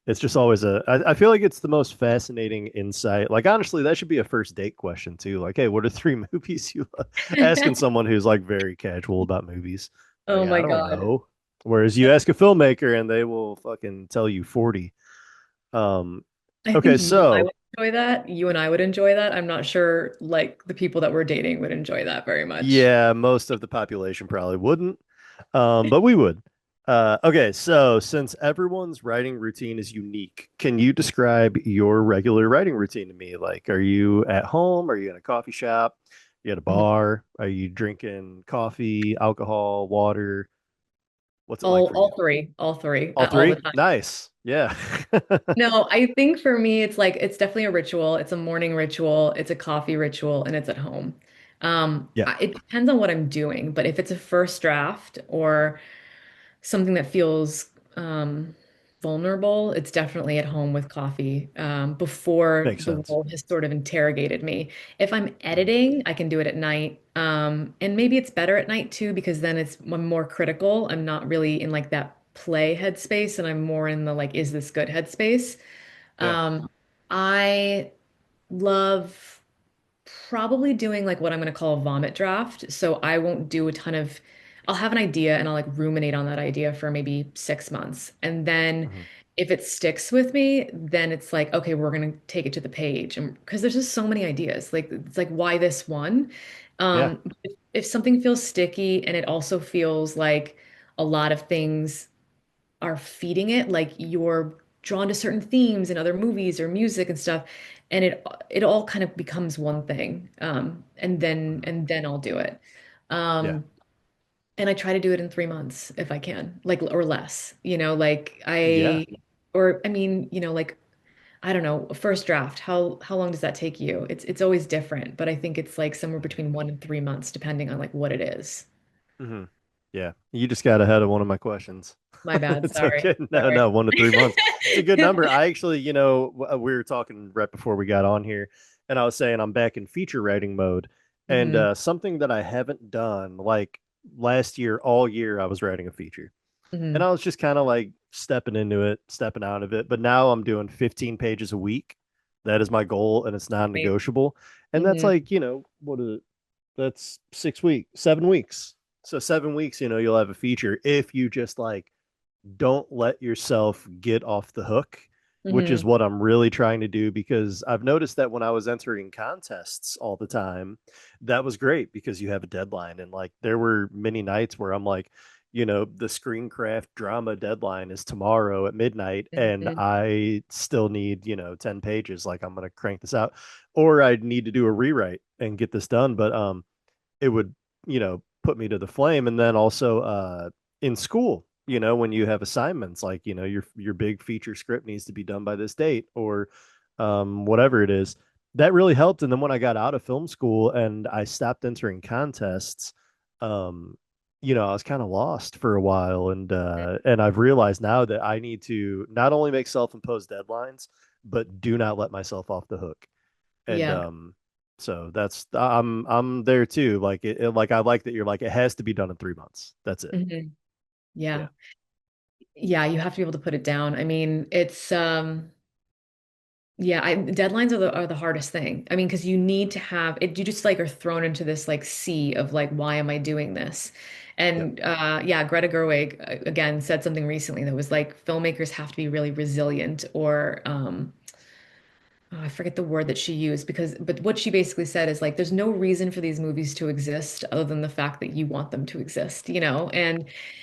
it's just always I feel like it's the most fascinating insight. Like honestly, that should be a first date question too. Like, hey, what are three movies you love? Asking someone who's like very casual about movies. Oh Like, I my don't God. know. Whereas you ask a filmmaker and they will fucking tell you 40. Um, I okay, think you and I so would enjoy that. You and I would enjoy that. I'm not sure like the people that we're dating would enjoy that very much. yeah, most of the population probably wouldn't. But we would. Okay, so since everyone's writing routine is unique, can you describe your regular writing routine to me? Like, are you at home? Are you in a coffee shop? You at a Mhm. bar? Are you drinking coffee, alcohol, water? What's it like for you? All three, All all the three? time. Nice. Yeah. No, I think for me, it's like it's definitely a ritual. It's a morning ritual, it's a coffee ritual, and it's at home. Yeah. It depends on what I'm doing, but if it's a first draft or something that feels vulnerable, it's definitely at home with coffee before Makes the sense. world has sort of interrogated me. If I'm Mhm. editing, I can do it at night. And maybe it's better at night too, because then I'm more critical. I'm not really in like that play headspace, and I'm more in the like, is this good headspace? Yeah. Um, I love probably doing like what I'm going to call a vomit draft. So I won't do a ton of, I'll have an idea and I'll like ruminate on that idea for maybe 6 months. And then Mhm. if it sticks with me, then it's like, okay, we're going to take it to the page. And because there's just so many ideas, like it's like, why this one? Yeah. If something feels sticky and it also feels like a lot of things are feeding it, like you're drawn to certain themes in other movies or music and stuff, and it all kind of becomes one thing. Mhm. And then I'll do it. Yeah. Um, and I try to do it in 3 months if I can, like or less, like Yeah. or I mean, like I don't know, a first draft, how long does that take you? It's always different, but I think it's like somewhere between 1 and 3 months, depending on like what it is. Hmm. Yeah. You just got ahead of one of my questions. My bad, It's sorry. okay. No, Sorry. no, 1 to 3 months. It's a good number. I actually, we were talking right before we got on here, and I was saying I'm back in feature writing mode. And Hmm. something that I haven't done, like last year, all year, I was writing a feature. And Hmm. I was just kind of like stepping into it, stepping out of it. But now I'm doing 15 pages a week. That is my goal, and it's non-negotiable. And that's Hmm. like, what is it? That's 6 weeks, 7 weeks. So 7 weeks, you'll have a feature if you just like don't let yourself get off the hook, which is Hmm. what I'm really trying to do because I've noticed that when I was entering contests all the time, that was great because you have a deadline. And like there were many nights where I'm like, the screencraft drama deadline is tomorrow at midnight and Hmm. I still need, 10 pages. Like I'm going to crank this out or I need to do a rewrite and get this done. But it would, put me to the flame. And then also in school, when you have assignments like, your big feature script needs to be done by this date or whatever it is, that really helped. And then when I got out of film school and I stopped entering contests, um, I was kind of lost for a while. And I've realized now that I need to not only make self-imposed deadlines, but do not let myself off the hook. And Yeah. so that's I'm there too. Like like I like that you're like it has to be done in 3 months. That's it. Hmm. Yeah. Yeah. Yeah, you have to be able to put it down. I mean, it's yeah, deadlines are the hardest thing. I mean, because you need to have it, you just like are thrown into this like sea of like, why am I doing this? Yep. And yeah, Greta Gerwig again said something recently that was like filmmakers have to be really resilient or oh, I forget the word that she used but what she basically said is like there's no reason for these movies to exist other than the fact that you want them to exist,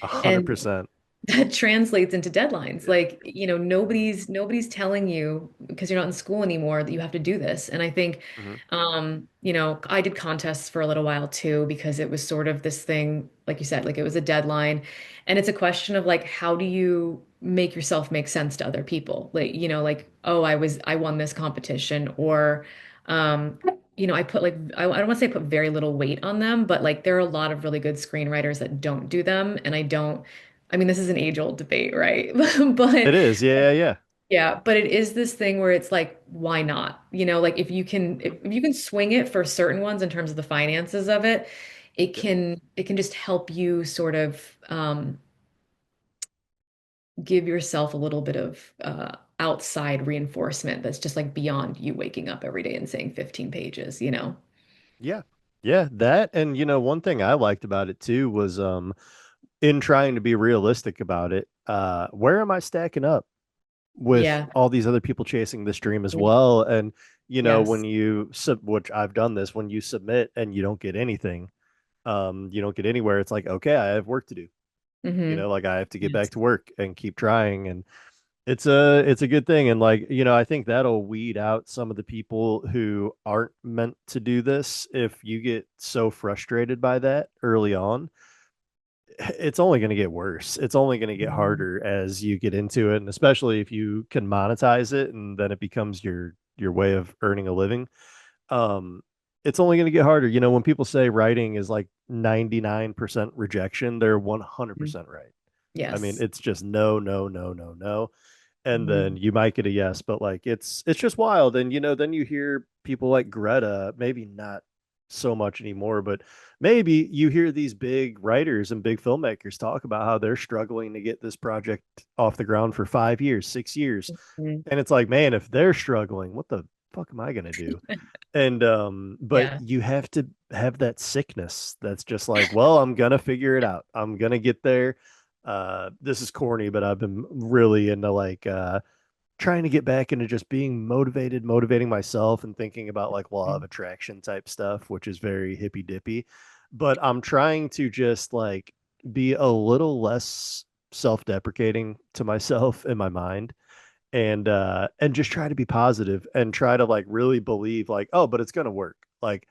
a hundred and percent. that translates into deadlines. Yeah. Like, Mhm. nobody's telling you because you're not in school anymore that you have to do this. And I think, Mhm. I did contests for a little while too because it was sort of this thing, like you said, like it was a deadline. And it's a question of like, how do you make yourself make sense to other people? Like, like, oh, I won this competition or, um, I put like, I don't want to say I put very little weight on them, but like there are a lot of really good screenwriters that don't do them. And I mean, this is an age-old debate, right? But It is. Yeah. Yeah. yeah, but it is this thing where it's like, why not? Like if you can swing it for certain ones in terms of the finances of it, Yep. it can just help you sort of give yourself a little bit of outside reinforcement that's just like beyond you waking up every day and saying 15 pages, you know? Yeah. Yeah. That and one thing I liked about it too was in trying to be realistic about it, where am I stacking up with Yeah. all these other people chasing this dream as well? And when Yes. you which I've done this, when you submit and you don't get anything, you don't get anywhere, it's like, okay, I have work to do. Hmm. Like I have to get Yes. back to work and keep trying. And it's a good thing. And like, I think that'll weed out some of the people who aren't meant to do this. If you get so frustrated by that early on, it's only going to get worse. It's only going to get Mhm. harder as you get into it, and especially if you can monetize it and then it becomes your way of earning a living. Um, it's only going to get harder. You know, when people say writing is like 99% rejection, they're Mhm. 100% right. I mean, Yes. it's just no, no, no, no, no. And then Mhm. you might get a yes, but like it's just wild. And you know, then you hear people like Greta, maybe not so much anymore, but maybe you hear these big writers and big filmmakers talk about how they're struggling to get this project off the ground for 5 years, 6 years. Mhm. And it's like, man, if they're struggling, what the fuck am I gonna do? And but Yeah. you have to have that sickness that's just like, well, I'm gonna figure it out. I'm gonna get there. This is corny, but I've been really into like trying to get back into just being motivated, motivating myself and thinking about like law of Mhm. attraction type stuff, which is very hippy dippy. But I'm trying to just like be a little less self-deprecating to myself in my mind and just try to be positive and try to like really believe like, oh, but it's gonna work. Like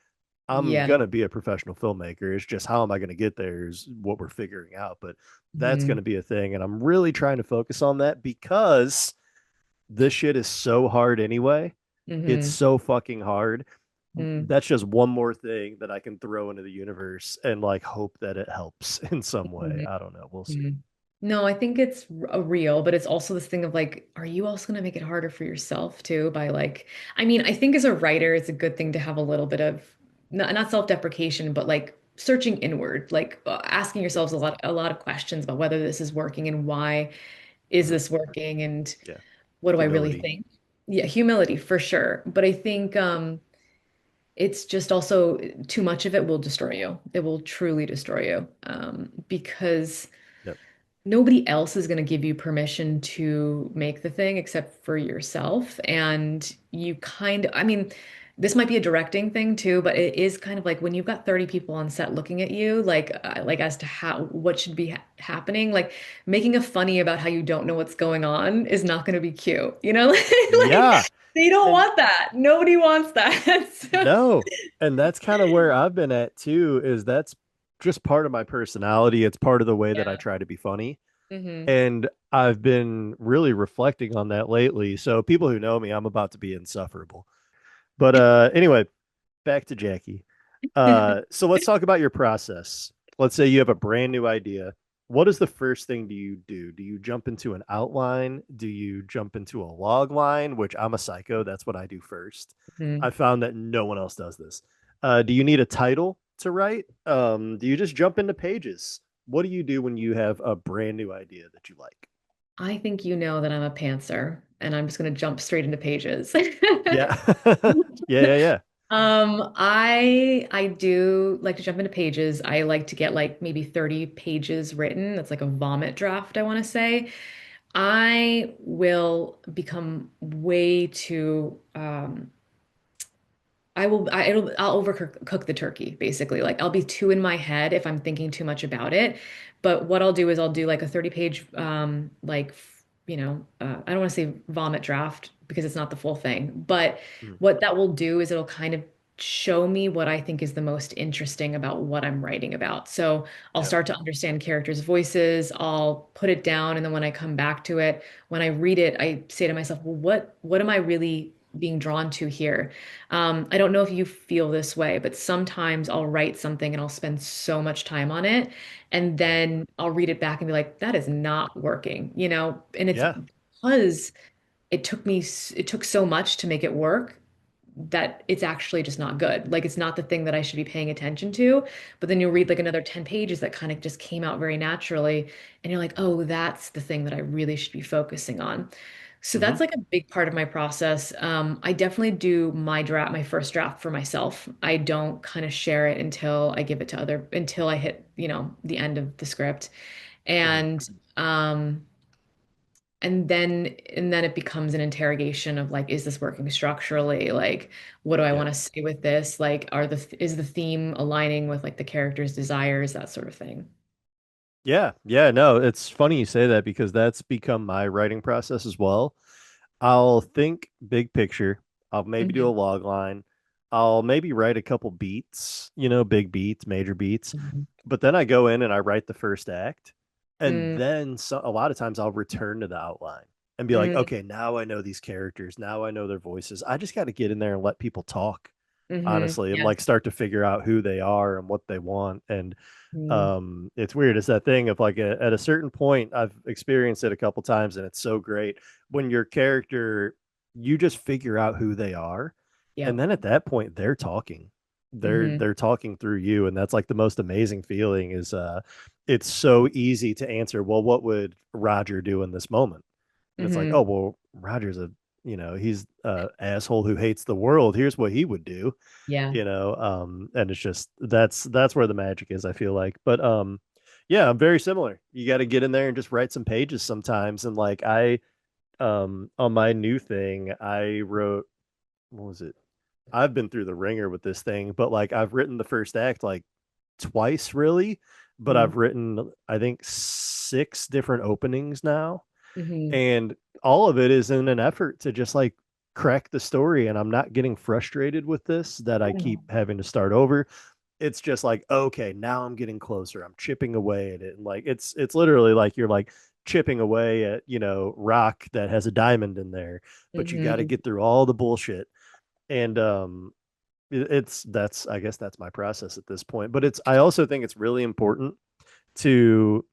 I'm Yeah. gonna be a professional filmmaker. It's just how am I gonna get there is what we're figuring out. But that's Mhm. gonna be a thing. And I'm really trying to focus on that because this shit is so hard anyway. It's Mhm. so fucking hard. Mhm. That's just one more thing that I can throw into the universe and like hope that it helps in some way. Mhm. I don't know. We'll see. Mhm. No, I think it's a real, but it's also this thing of like, are you also going to make it harder for yourself too by like, I mean, I think as a writer, it's a good thing to have a little bit of not self-deprecation, but like searching inward, like asking Yeah. yourselves a lot of questions about whether this is working and why is Mhm. this working and Yeah. what do I really Humility. think? Yeah, humility for sure. But I think it's just also too much of it will destroy you. It will truly destroy you because Yep. nobody else is going to give you permission to make the thing except for yourself. And you kind of, I mean, this might be a directing thing too, but it is kind of like when you've got 30 people on set looking at you, like as to how what should be happening, like making a funny about how you don't know what's going on is not going to be cute, you know? Like Yeah. they don't And want that. Nobody wants that. no. And that's kind of where I've been at too, is that's just part of my personality. It's part of the way that I Yeah. try to be funny. Hmm. And I've been really reflecting on that lately. So people who know me, I'm about to be insufferable. But anyway, back to Jackie. So let's talk about your process. Let's say you have a brand new idea. What is the first thing do you do? Do you jump into an outline? Do you jump into a log line, which I'm a psycho. That's what I do first. I Hmm. found that no one else does this. Do you need a title to write? Do you just jump into pages? What do you do when you have a brand new idea that you like? I think you know that I'm a pantser, and I'm just going to jump straight into pages. Yeah. Yeah, yeah, yeah. I do like to jump into pages. I like to get like maybe 30 pages written. That's like a vomit draft, I want to say. I will become way too I'll overcook the turkey basically. Like I'll be too in my head if I'm thinking too much about it. But what I'll do is I'll do like a 30-page I don't want to say vomit draft because it's not the full thing. But Mhm. what that will do is it'll kind of show me what I think is the most interesting about what I'm writing about. So I'll Yep. start to understand characters' voices, I'll put it down, and then when I come back to it, when I read it, I say to myself, well, what am I really being drawn to here? I don't know if you feel this way, but sometimes I'll write something and I'll spend so much time on it, and Mhm. then I'll read it back and be like, that is not working, you know? And it's Yeah. because it took so much to make it work that it's actually just not good. Like it's not the thing that I should be paying attention to. But then you read like another 10 pages that kind of just came out very naturally, and you're like, oh, that's the thing that I really should be focusing on. So Hmm. that's like a big part of my process. I definitely do my first draft for myself. I don't kind of share it until I give it to until I hit, the end of the script. Hmm. And um, and then it becomes an interrogation of like, is this working structurally? Like, what do I Yeah. want to say with this? Like, is the theme aligning with like the character's desires, that sort of thing. Yeah. Yeah. No, it's funny you say that because that's become my writing process as well. I'll think big picture. I'll maybe do a Hmm. log line. I'll maybe write a couple beats, big beats, major beats, Mhm. but then I go in and I write the first act, and Mm, then a lot of times I'll return to the outline and be like, mm, okay, now I know these characters, now I know their voices. I just got to get in there and let people talk, honestly, and yes. like start to figure out who they are and what they want. And Mm, it's weird. It's that thing of like at a certain point, I've experienced it a couple times, and it's so great when your character, you just figure out who they are, and yep. then at that point they're talking. Hmm. They're talking through you, and that's like the most amazing feeling is it's so easy to answer, well, what would Roger do in this moment? And it's like, oh, Hmm. well, Roger's he's a asshole who hates the world. Here's what he would do, Yeah. and it's just that's where the magic is, I feel like. But yeah, I'm very similar. You got to get in there and just write some pages sometimes. And like on my new thing, I wrote, what was it? I've been through the ringer with this thing, but like I've written the first act like twice really, but Mm-hmm. I've written I think six different openings now, Hmm. and all of it is in an effort to just like crack the story, and I'm not getting frustrated with this that I keep having to start over. It's just like, okay, now I'm getting closer, I'm chipping away at it, and like it's literally like you're like chipping away at rock that has a diamond in there, but you got to Hmm. get through all the bullshit. And it's that's I guess that's my process at this point. But it's I also think it's really important to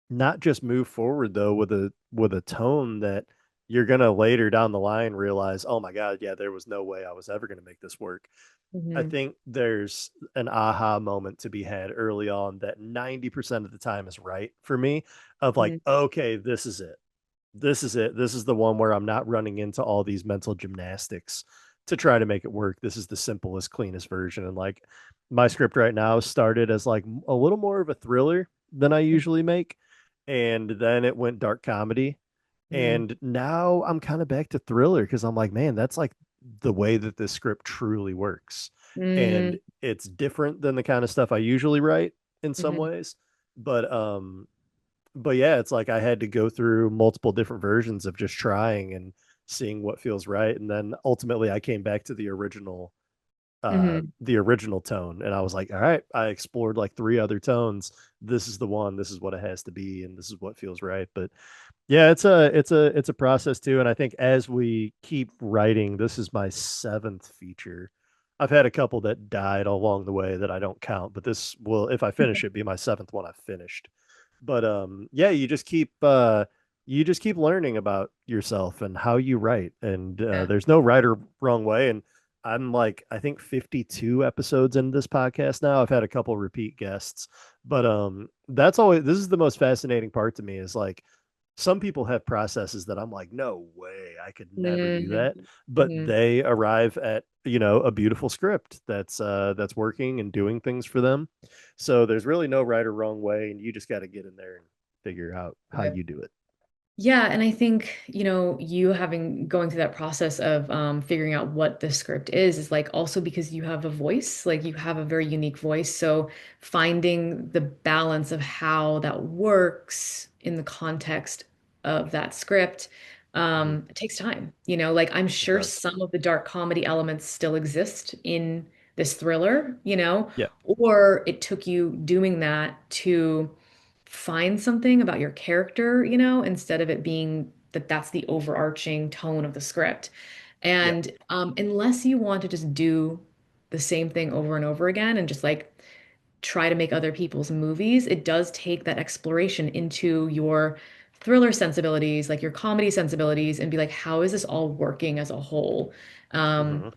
not just move forward though with a tone that you're gonna later down the line realize, oh my God, yeah, there was no way I was ever gonna make this work. I Hmm. think there's an aha moment to be had early on that 90% of the time is right for me, of like, Hmm. okay, this is it. This is it. This is the one where I'm not running into all these mental gymnastics to try to make it work. This is the simplest, cleanest version. And like my script right now started as like a little more of a thriller than I usually make. And then it went dark comedy. Hmm. And now I'm kind of back to thriller because I'm like, man, that's like the way that this script truly works. And Hmm. it's different than the kind of stuff I usually write in some Hmm. ways. But but yeah, it's like I had to go through multiple different versions of just trying and seeing what feels right. And then ultimately I came back to Hmm. the original tone, and I was like, all right, I explored like three other tones. This is the one, this is what it has to be, and this is what feels right. But yeah, it's a process too. And I think as we keep writing, this is my seventh feature. I've had a couple that died along the way that I don't count, but this will, if I finish it, be my seventh one I've finished. But yeah, you just keep learning about yourself and how you write, and Yeah. there's no right or wrong way. And I'm like, I think 52 episodes into this podcast now. I've had a couple repeat guests, but that's always, this is the most fascinating part to me, is like some people have processes that I'm like, no way, I could never do that. Hmm. But Hmm. they arrive at, a beautiful script that's working and doing things for them. So there's really no right or wrong way, and you just got to get in there and figure out how you do it. Yeah, and I think, you having going through that process of figuring out what the script is like also because you have a voice, like you have a very unique voice. So finding the balance of how that works in the context of that script Hmm. it takes time. Like I'm It sure does. some of the dark comedy elements still exist in this thriller, Yeah. or it took you doing that to find something about your character, instead of it being that that's the overarching tone of the script. Yeah. And unless you want to just do the same thing over and over again and just like try to make other people's movies, it does take that exploration into your thriller sensibilities, like your comedy sensibilities, and be like, how is this all working as a whole? Um, Hmm.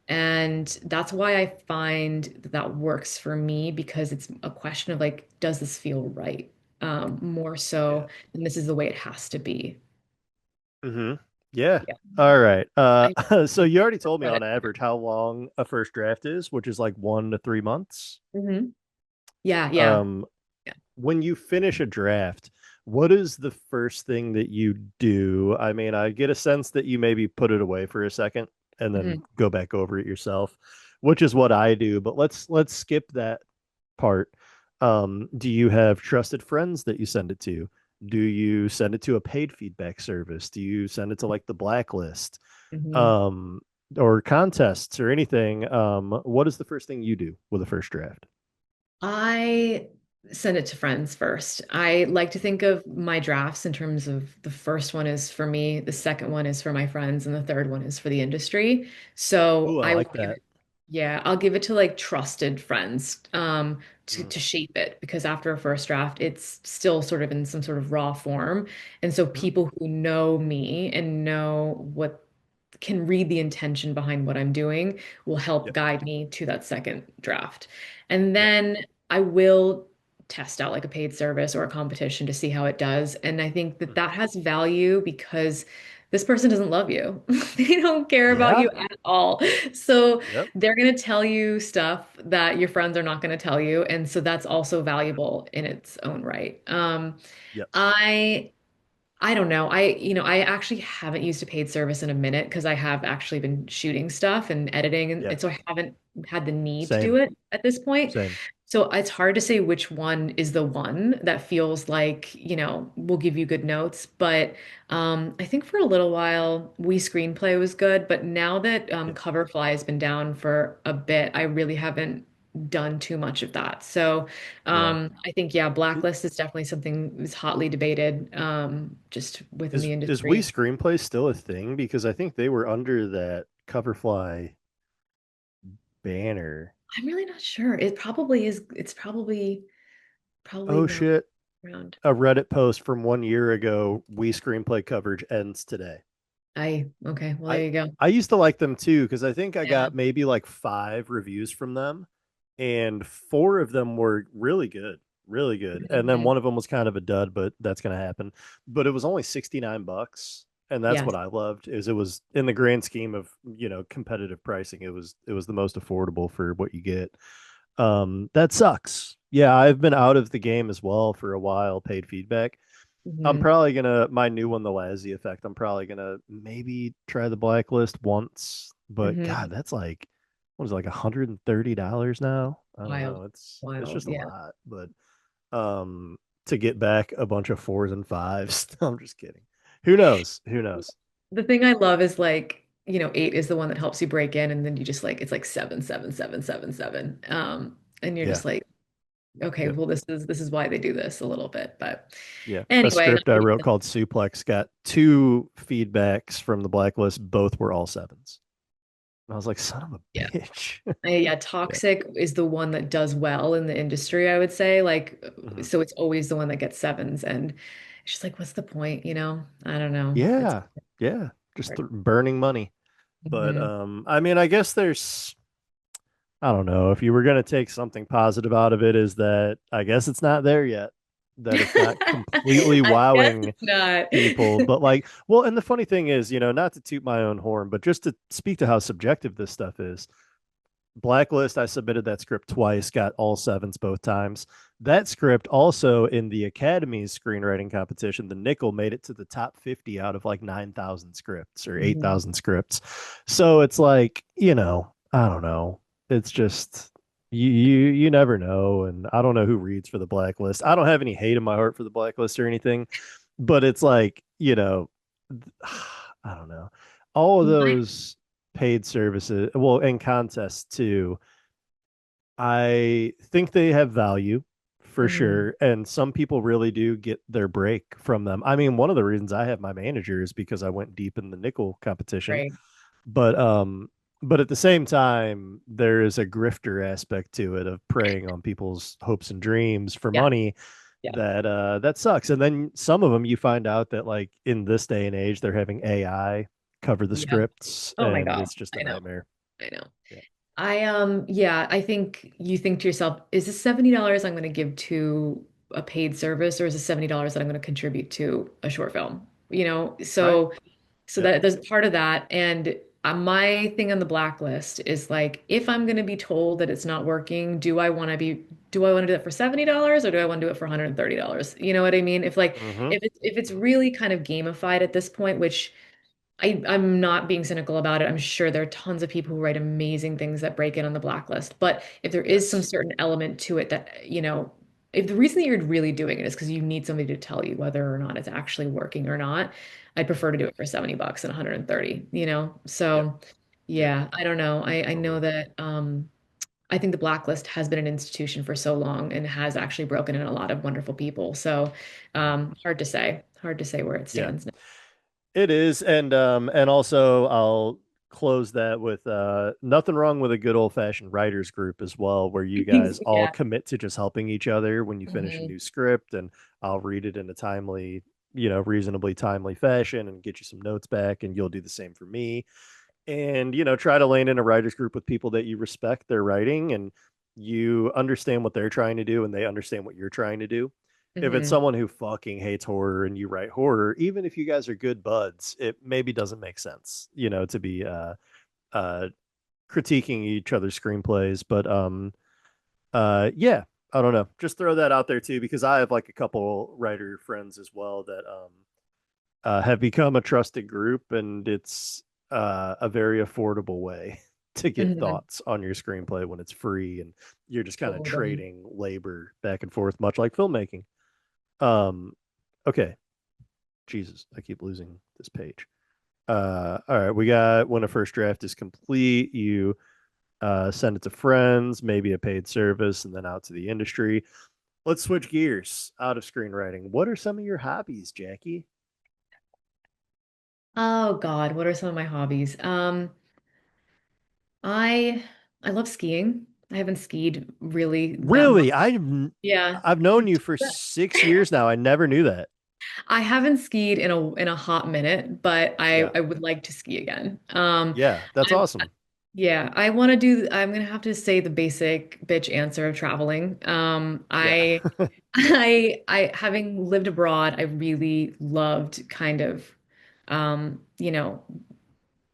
and that's why I find that that works for me because it's a question of like, does this feel right? More Yeah. so than this is the way it has to be. Hmm. Yeah. Yeah. All right. I, So you already told me but on average how long a first draft is, which is like 1 to 3 months. Mhm. Yeah, yeah. Um, Yeah. when you finish a draft, what is the first thing that you do? I mean, I get a sense that you maybe put it away for a second and then Mhm. go back over it yourself, which is what I do. But let's skip that part. Do you have trusted friends that you send it to? Do you send it to a paid feedback service? Do you send it to like the blacklist? Mhm. Um, or contests or anything, what is the first thing you do with a first draft? I send it to friends first. I like to think of my drafts in terms of the first one is for me, the second one is for my friends, and the third one is for the industry. So Ooh, I I will like give that. it, yeah, I'll give it to like trusted friends Mm, to shape it because after a first draft, it's still sort of in some sort of raw form. And so mhm. people who know me and know what can read the intention behind what I'm doing will help Yep, guide me to that second draft. And yep, then I will test out like a paid service or a competition to see how it does. And I think that mhm. that has value because this person doesn't love you. They don't care about Yeah, you at all. So yep, they're going to tell you stuff that your friends are not going to tell you. And so that's also valuable in its own right. yep, I I don't know. I actually haven't used a paid service in a minute because I have actually been shooting stuff and editing, yeah. and so I haven't had the need to do Same, it at this point. same. So it's hard to say which one is the one that feels like, will give you good notes. But I think for a little while, We Screenplay was good, but now that Yeah, Coverfly has been down for a bit, I really haven't done too much of that. So yeah. I think, yeah, I- Blacklist is definitely something that's hotly debated just within the Is We industry. Screenplay still a thing? Because I think they were under that Coverfly banner. I'm really not sure. It probably is. It's probably Oh not shit. around. A Reddit post from 1 year ago, We Screenplay coverage ends today. Okay, well, I there you go. I used to like them too because I think I Yeah. got maybe like 5 reviews from them, and 4 of them were really good. And then Mhm. one of them was kind of a dud, but that's gonna happen. But it was only $69, and that's Yes. what I loved. Is it was in the grand scheme of competitive pricing, it was the most affordable for what you get. That sucks. Yeah, I've been out of the game as well for a while. Paid feedback. I'm Hmm. probably gonna my new one, the Lazzy effect. I'm probably gonna maybe try the blacklist once, but God, Hmm. that's like what is it, like $130 now? I don't Wild. know. It's Wild. just a Yeah. lot, but um, to get back a bunch of fours and fives, I'm just kidding. Who knows? Who knows? The thing I love is like, eight is the one that helps you break in, and then you just like it's like seven, seven, seven, seven, seven. And you're Yeah, just like, okay, yep, well, this is why they do this a little bit. But yeah. A anyway, not script I to wrote get called Suplex got 2 feedbacks from the blacklist. Both were all sevens. And I was like, son of a yeah. bitch. Yeah, Yeah. toxic is the one that does well in the industry, I would say. Like, Mhm. so it's always the one that gets sevens. And it's just like, what's the point? I don't know. It's Yeah, yeah, just hard. burning money. But Hmm. I mean, I guess there's, I don't know, if you were gonna take something positive out of it, is that I guess it's not there yet, that it's not completely I guess wowing it's not. people. But like, well, and the funny thing is, not to toot my own horn, but just to speak to how subjective this stuff is. Blacklist, I submitted that script twice, got all sevens both times. That script also in the Academy's screenwriting competition, the Nickel made it to the top 50 out of like 9,000 scripts or Mhm. 8,000 scripts. So it's like, I don't know. It's just you never know, and I don't know who reads for the Blacklist. I don't have any hate in my heart for the Blacklist or anything, but it's like, I don't know. All of My- those paid services, well, and contests too, I think they have value for Mhm. sure. And some people really do get their break from them. I mean, one of the reasons I have my manager is because I went deep in the nickel competition. Right. But but at the same time, there is a grifter aspect to it of preying on people's hopes and dreams for Yeah. money Yeah. that sucks. And then some of them you find out that like in this day and age they're having AI cover the Yeah. scripts Oh my and God. it's just a I know. nightmare. I know. Yeah. Yeah, I think you think to yourself, is this $70 I'm going to give to a paid service or is it $70 that I'm going to contribute to a short film? Right. So Yep. that there's part of that. And my thing on the blacklist is like, if I'm going to be told that it's not working, do I want to do it for $70 or do I want to do it for $130? You know what I mean? If like, Mm-hmm. if it's really kind of gamified at this point, which I'm not being cynical about it. I'm sure there are tons of people who write amazing things that break in on the blacklist. But if there is some Yes. certain element to it that, if the reason that you're really doing it is because you need somebody to tell you whether or not it's actually working or not, I'd prefer to do it for $70 and 130, Yep. So Yeah. Yeah, I don't know. I know Totally. that I think the Blacklist has been an institution for so long and has actually broken in a lot of wonderful people. So Mhm. hard to say. Hard to say where it Yeah. stands now. It is, and also I'll close that with nothing wrong with a good old fashioned writers group as well, where you guys all Yeah. commit to just helping each other when you finish a Hmm. new script, and I'll read it in a timely, reasonably timely fashion and get you some notes back, and you'll do the same for me. And try to land in a writers group with people that you respect their writing and you understand what they're trying to do and they understand what you're trying to do. If it's Hmm. someone who fucking hates horror and you write horror, even if you guys are good buds, it maybe doesn't make sense, to be uh critiquing each other's screenplays. But yeah, I don't know, just throw that out there too, because I have like a couple writer friends as well that have become a trusted group, and it's a very affordable way to get Hmm. thoughts on your screenplay when it's free, and you're just kind of Totally. trading labor back and forth, much like filmmaking. Um, okay, Jesus, I keep losing this page. All right, we got when a first draft is complete, you send it to friends, maybe a paid service, and then out to the industry. Let's switch gears out of screenwriting. What are some of your hobbies, Jackie? Oh God, what are some of my hobbies? I I love skiing. I haven't skied really that much. Really? Yeah. I've known you for 6 years now. I never knew that. I haven't skied in a hot minute, but Yeah. I would like to ski again. Yeah, that's I awesome. Yeah, I want to do, I'm gonna have to say the basic bitch answer of traveling. Yeah. Having lived abroad, I really loved kind of, you know,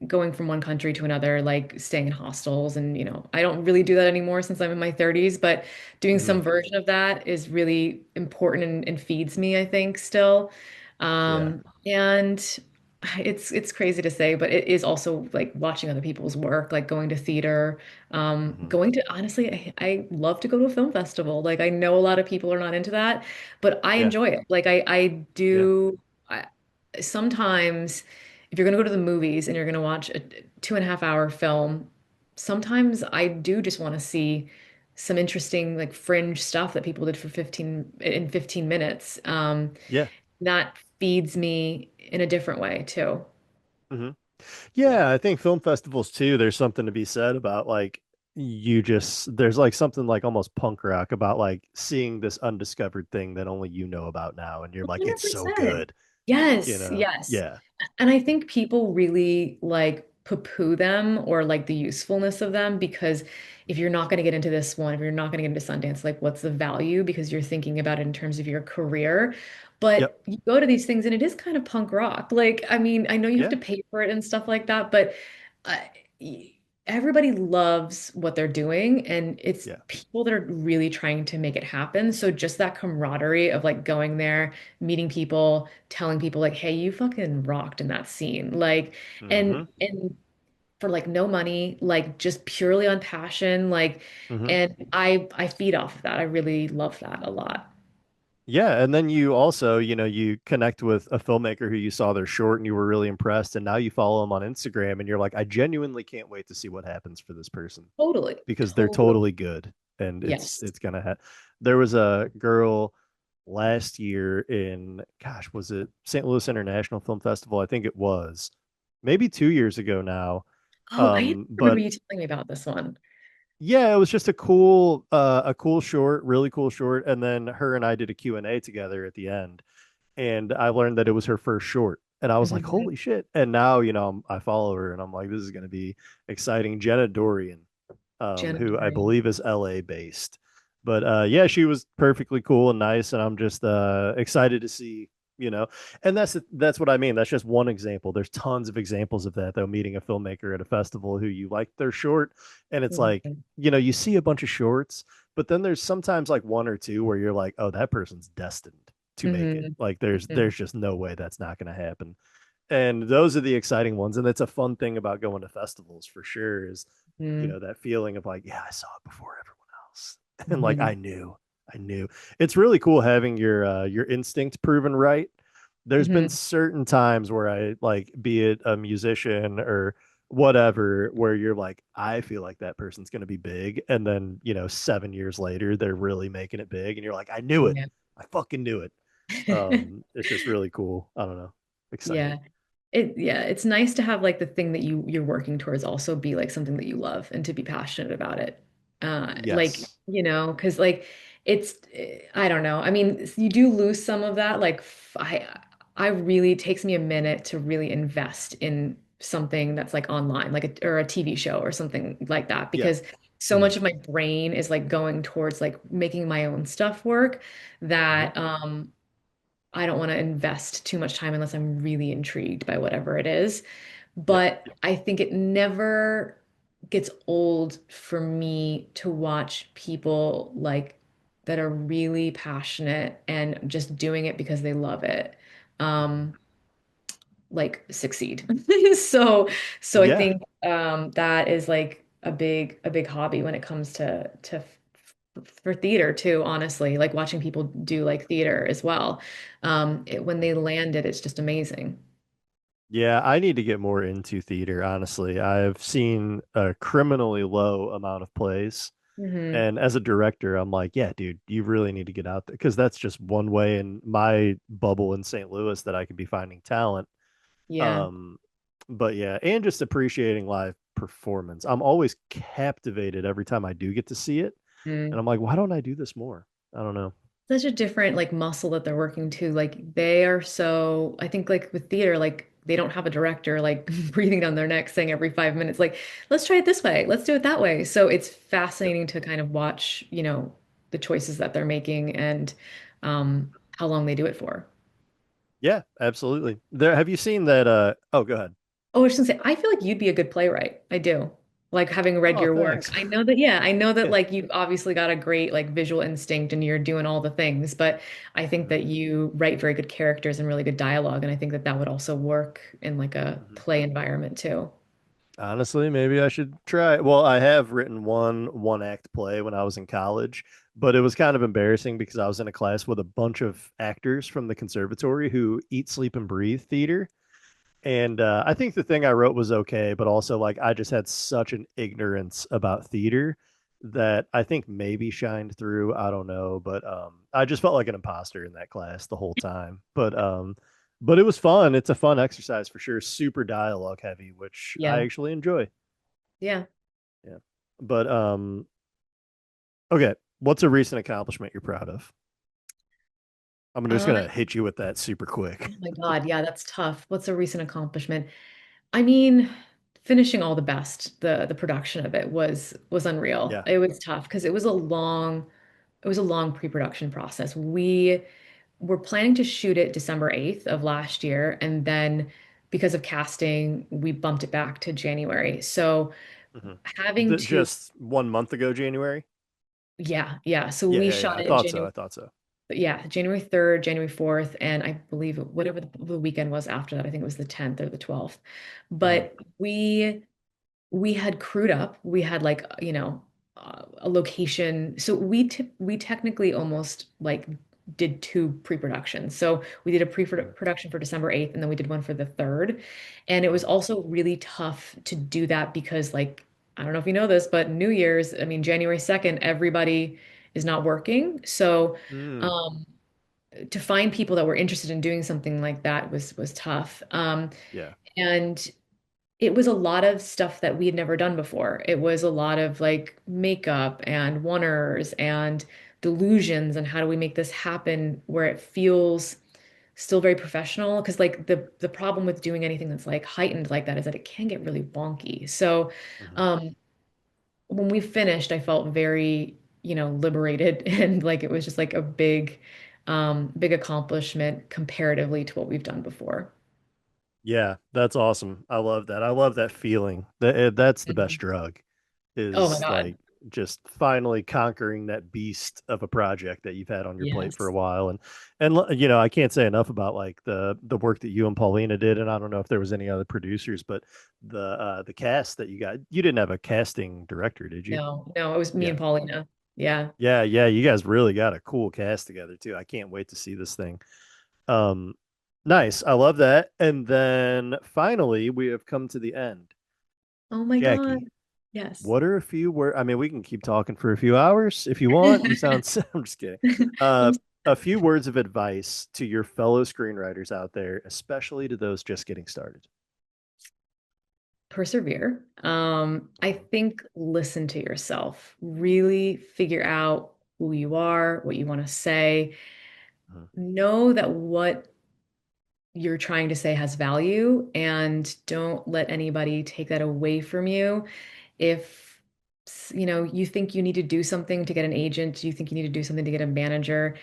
going from one country to another, like staying in hostels. And, I don't really do that anymore since I'm in my 30s, but doing Hmm. some version of that is really important and feeds me, I think, still. Yeah. And it's crazy to say, but it is also like watching other people's work, like going to theater, Hmm. going to, honestly, I love to go to a film festival. Like I know a lot of people are not into that, but I Yeah. enjoy it. Like I Yeah. do. Sometimes if you're going to go to the movies and you're going to watch a 2.5 hour film, sometimes I do just want to see some interesting like fringe stuff that people did for 15 minutes. Yeah. That feeds me in a different way too. Hmm. Yeah. Yeah, I think film festivals too, there's something to be said about like there's like something like almost punk rock about like seeing this undiscovered thing that only you know about now and you're like it's so 100%. good, Yes, yes. Yeah. And I think people really like poo-poo them or like the usefulness of them because if you're not going to get into this one, if you're not going to get into Sundance, like what's the value? Because you're thinking about it in terms of your career. Yep. But you go to these things and it is kind of punk rock. Like, I mean, I know you have Yeah. to pay for it and stuff like that, but uh, everybody loves what they're doing and it's Yeah. people that are really trying to make it happen. So just that camaraderie of like going there, meeting people, telling people like, hey, you fucking rocked in that scene. Like, Hmm. and for like no money, like just purely on passion, like, Hmm. and I feed off of that. I really love that a lot. Yeah, and then you also, you connect with a filmmaker who you saw their short and you were really impressed, and now you follow them on Instagram and you're like, I genuinely can't wait to see what happens for this person Totally. because they're Totally. totally good, and it's Yes. it's gonna have. There was a girl last year in, gosh, was it St. Louis International Film Festival? I think it was maybe 2 years ago now. Oh, I remember But you telling me about this one. yeah, it was just a cool short, really cool short, and then her and I did a Q&A together at the end and I learned that it was her first short. And I was like, Mhm. holy shit. And now, I follow her and I'm like, this is going to be exciting. Jenna Dorian, Jenna who I Marie. believe is LA based. But yeah, she was perfectly cool and nice. And I'm just excited to see, you know, and that's what I mean. That's just one example. There's tons of examples of that, though, meeting a filmmaker at a festival who you like their short. And it's like, Mhm. you see a bunch of shorts, but then there's sometimes like one or two where you're like, oh, that person's destined to make it. Mhm. Like there's Mhm. there's just no way that's not going to happen. And those are the exciting ones. And that's a fun thing about going to festivals for sure is, Mhm. that feeling of like, yeah, I saw it before everyone else. And like Mhm. I knew. It's really cool having your instinct proven right. There's been Mhm. certain times where I like, be it a musician or whatever, where you're like, I feel like that person's going to be big. And then, 7 years later, they're really making it big. And you're like, I knew it. Yeah. I fucking knew it. It's just really cool. I don't know. Exciting. Yeah. Yeah, it's nice to have like the thing that you're working towards also be like something that you love and to be passionate about it. Like, Yes. because like it's I don't know. I mean, you do lose some of that. Like I really it takes me a minute to really invest in something that's like online, like or a TV show or something like that, Yeah. because so Mhm. much of my brain is like going towards like making my own stuff work Mhm. that I don't want to invest too much time unless I'm really intrigued by whatever it is. Yep. But I think it never gets old for me to watch people like that are really passionate and just doing it because they love it. Mhm. Um, like succeed. So I Yeah. think that is like a big hobby when it comes to for theater too, honestly, like watching people do like theater as well. When they land it, it's just amazing. Yeah, I need to get more into theater, honestly. I've seen a criminally low amount of plays. Hmm. And as a director, I'm like, yeah, dude, you really need to get out there because that's just one way in my bubble in St. Louis that I could be finding talent. Yeah. Um, but yeah, and just appreciating live performance. I'm always captivated every time I do get to see it. And Mm. I'm like, why don't I do this more? I don't know. Such a different like muscle that they're working to. Like they are so, I think like with theater, like they don't have a director like breathing down their neck saying every 5 minutes, like, let's try it this way, let's do it that way. So it's Yep. fascinating to kind of watch, the choices that they're making and how long they do it for. Yeah, absolutely. There, have you seen that? Oh, go ahead. Oh, I was just gonna say, I feel like you'd be a good playwright. I do. Like having read Oh, your work. thanks. I know that Yeah. like you've obviously got a great like visual instinct and you're doing all the things, but I think Mhm. that you write very good characters and really good dialogue, and I think that that would also work in like a Mhm. play environment too. Honestly, maybe I should try. Well, I have written one act play when I was in college, but it was kind of embarrassing because I was in a class with a bunch of actors from the conservatory who eat, sleep, and breathe theater. And I think the thing I wrote was okay, but also like I just had such an ignorance about theater that I think maybe shined through. I don't know, but I just felt like an imposter in that class the whole time. But it was fun. It's a fun exercise for sure. Super dialogue heavy, which I Yeah. actually enjoy. Yeah. Yeah. But okay, what's a recent accomplishment you're proud of? I'm just Uh, gonna hit you with that super oh quick. my God, yeah, that's tough. What's a recent accomplishment? I mean, finishing all the best, the production of it was unreal. Yeah. It was tough because it was a long pre-production process. We were planning to shoot it December 8th of last year, and then because of casting, we bumped it back to January. So Hmm. having to, Just 1 month ago, January. yeah, yeah. So Yeah, we yeah, yeah. shot I it in thought so. I January, thought so. yeah, January 3rd, January 4th, and I believe whatever the weekend was after that, I think it was the 10th or the 12th. Hmm. But we had crewed up. We had like, a location. So we technically almost like did two pre-productions. So we did a pre-production for December 8th and then we did one for the 3rd. And it was also really tough to do that because like I don't know if you know this, but New Year's, I mean January 2nd, everybody is not working. So Mm. um to find people that were interested in doing something like that was tough. Yeah. And it was a lot of stuff that we had never done before. It was a lot of like makeup and one-ers and delusions and how do we make this happen where it feels still very professional? Because like the problem with doing anything that's like heightened like that is that it can get really wonky. So Hmm. um when we finished, I felt very, liberated and like it was just like a big accomplishment comparatively to what we've done before. Yeah, that's awesome. I love that. I love that feeling. That's the best Mhm. drug Oh my is God. like just finally conquering that beast of a project that you've had on your plate for a Yes. while. I can't say enough about like the work that you and Paulina did. And I don't know if there was any other producers, but the cast that you got. You didn't have a casting director, did you? No, no, it was me Yeah. and Paulina. Yeah. Yeah, yeah, you guys really got a cool cast together too. I can't wait to see this thing. Um, nice. I love that. And then finally, we have come to the end. Oh my God. Jackie, Yes. what are a few words? I mean, we can keep talking for a few hours if you want. We sound, I'm just kidding. Uh, I'm a few words of advice to your fellow screenwriters out there, especially to those just getting started. persevere. I think listen to yourself. Really figure out who you are, what you want to say. Mhm. Know that what you're trying to say has value and don't let anybody take that away from you. If you think you need to do something to get an agent, you think you need to do something to get a manager,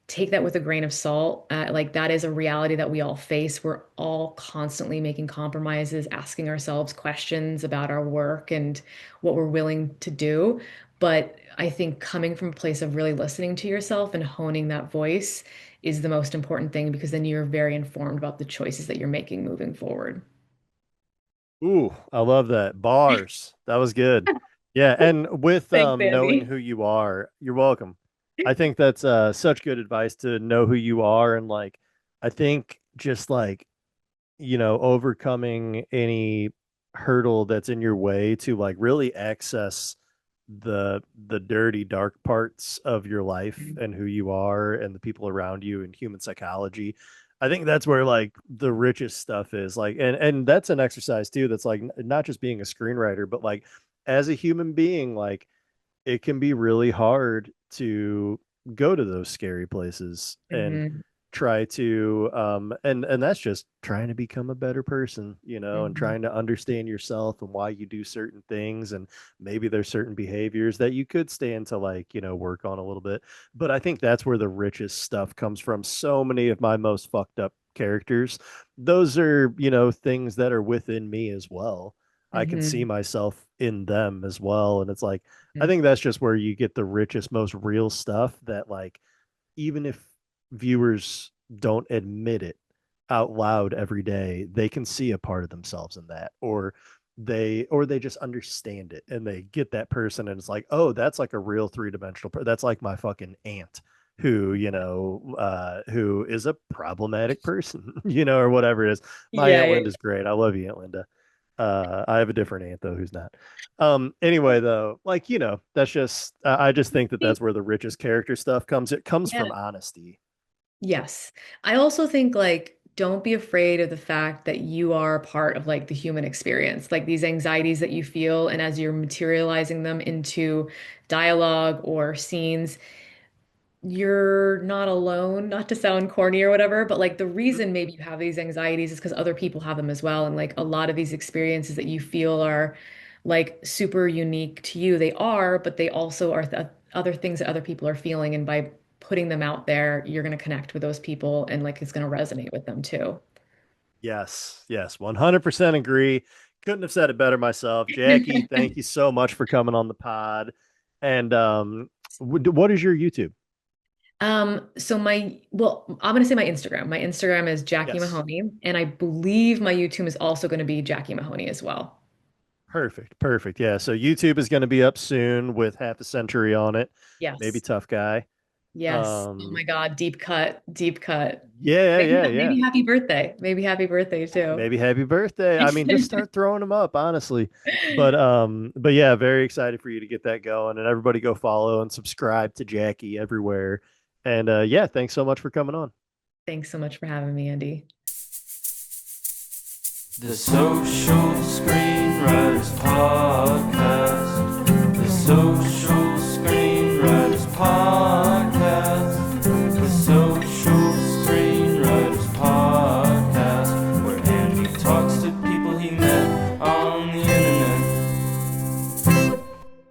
take that with a grain of salt. Like that is a reality that we all face. We're all constantly making compromises, asking ourselves questions about our work and what we're willing to do. But I think coming from a place of really listening to yourself and honing that voice is the most important thing because then you're very informed about the choices that you're making moving forward. Ooh, I love that. Bars. That was good. Yeah, and with Thanks, knowing Andy. who you are, you're welcome. I think that's such good advice to know who you are and like I think just like overcoming any hurdle that's in your way to like really access the dirty dark parts of your life and who you are and the people around you and human psychology. I think that's where like the richest stuff is like and that's an exercise too that's like not just being a screenwriter but like as a human being like it can be really hard to go to those scary places and Hmm. try to and that's just trying to become a better person, and Hmm. trying to understand yourself and why you do certain things and maybe there's certain behaviors that you could stand to like, work on a little bit. But I think that's where the richest stuff comes from. So many of my most fucked up characters, those are, things that are within me as well. I can see Hmm. myself in them as well. And it's like, I think that's just where you get the richest, most real stuff that, like, even if viewers don't admit it out loud every day, they can see a part of themselves in that, or they just understand it and they get that person and it's like, oh, that's like a real three-dimensional that's like my fucking aunt who who is a problematic person, or whatever it is. My Yeah, Aunt yeah, Linda's great. I love you, Aunt Linda. I have a different aunt though who's not. Anyway, though, like, that's just I just think that yeah. that's where the richest character stuff comes. It comes Yeah. from honesty. Yes. I also think like don't be afraid of the fact that you are a part of like the human experience, like these anxieties that you feel, and as you're materializing them into dialogue or scenes, you're not alone, not to sound corny or whatever, but like the Mhm. reason maybe you have these anxieties is because other people have them as well. And like a lot of these experiences that you feel are like super unique to you, they are, but they also are other things that other people are feeling. And by putting them out there, you're going to connect with those people and like it's going to resonate with them too. Yes, yes, 100% agree. Couldn't have said it better myself. Jackie, thank you so much for coming on the pod. And what is your YouTube? I'm gonna say my Instagram. My Instagram is Jackie Yes. Mahoney, and I believe my YouTube is also gonna be Jackie Mahoney as well. Perfect. Perfect. Yeah. So YouTube is going to be up soon with half a century on it. Maybe Yes. tough guy. Yes. Oh Um, my God, deep cut, deep cut. yeah, Maybe yeah, yeah. maybe happy birthday. Maybe happy birthday too. Maybe happy birthday. I mean, just start throwing them up, honestly. But yeah, very excited for you to get that going and everybody go follow and subscribe to Jackie everywhere. And yeah, thanks so much for coming on. Thanks so much for having me, Andy. The Social Screenwriters Podcast.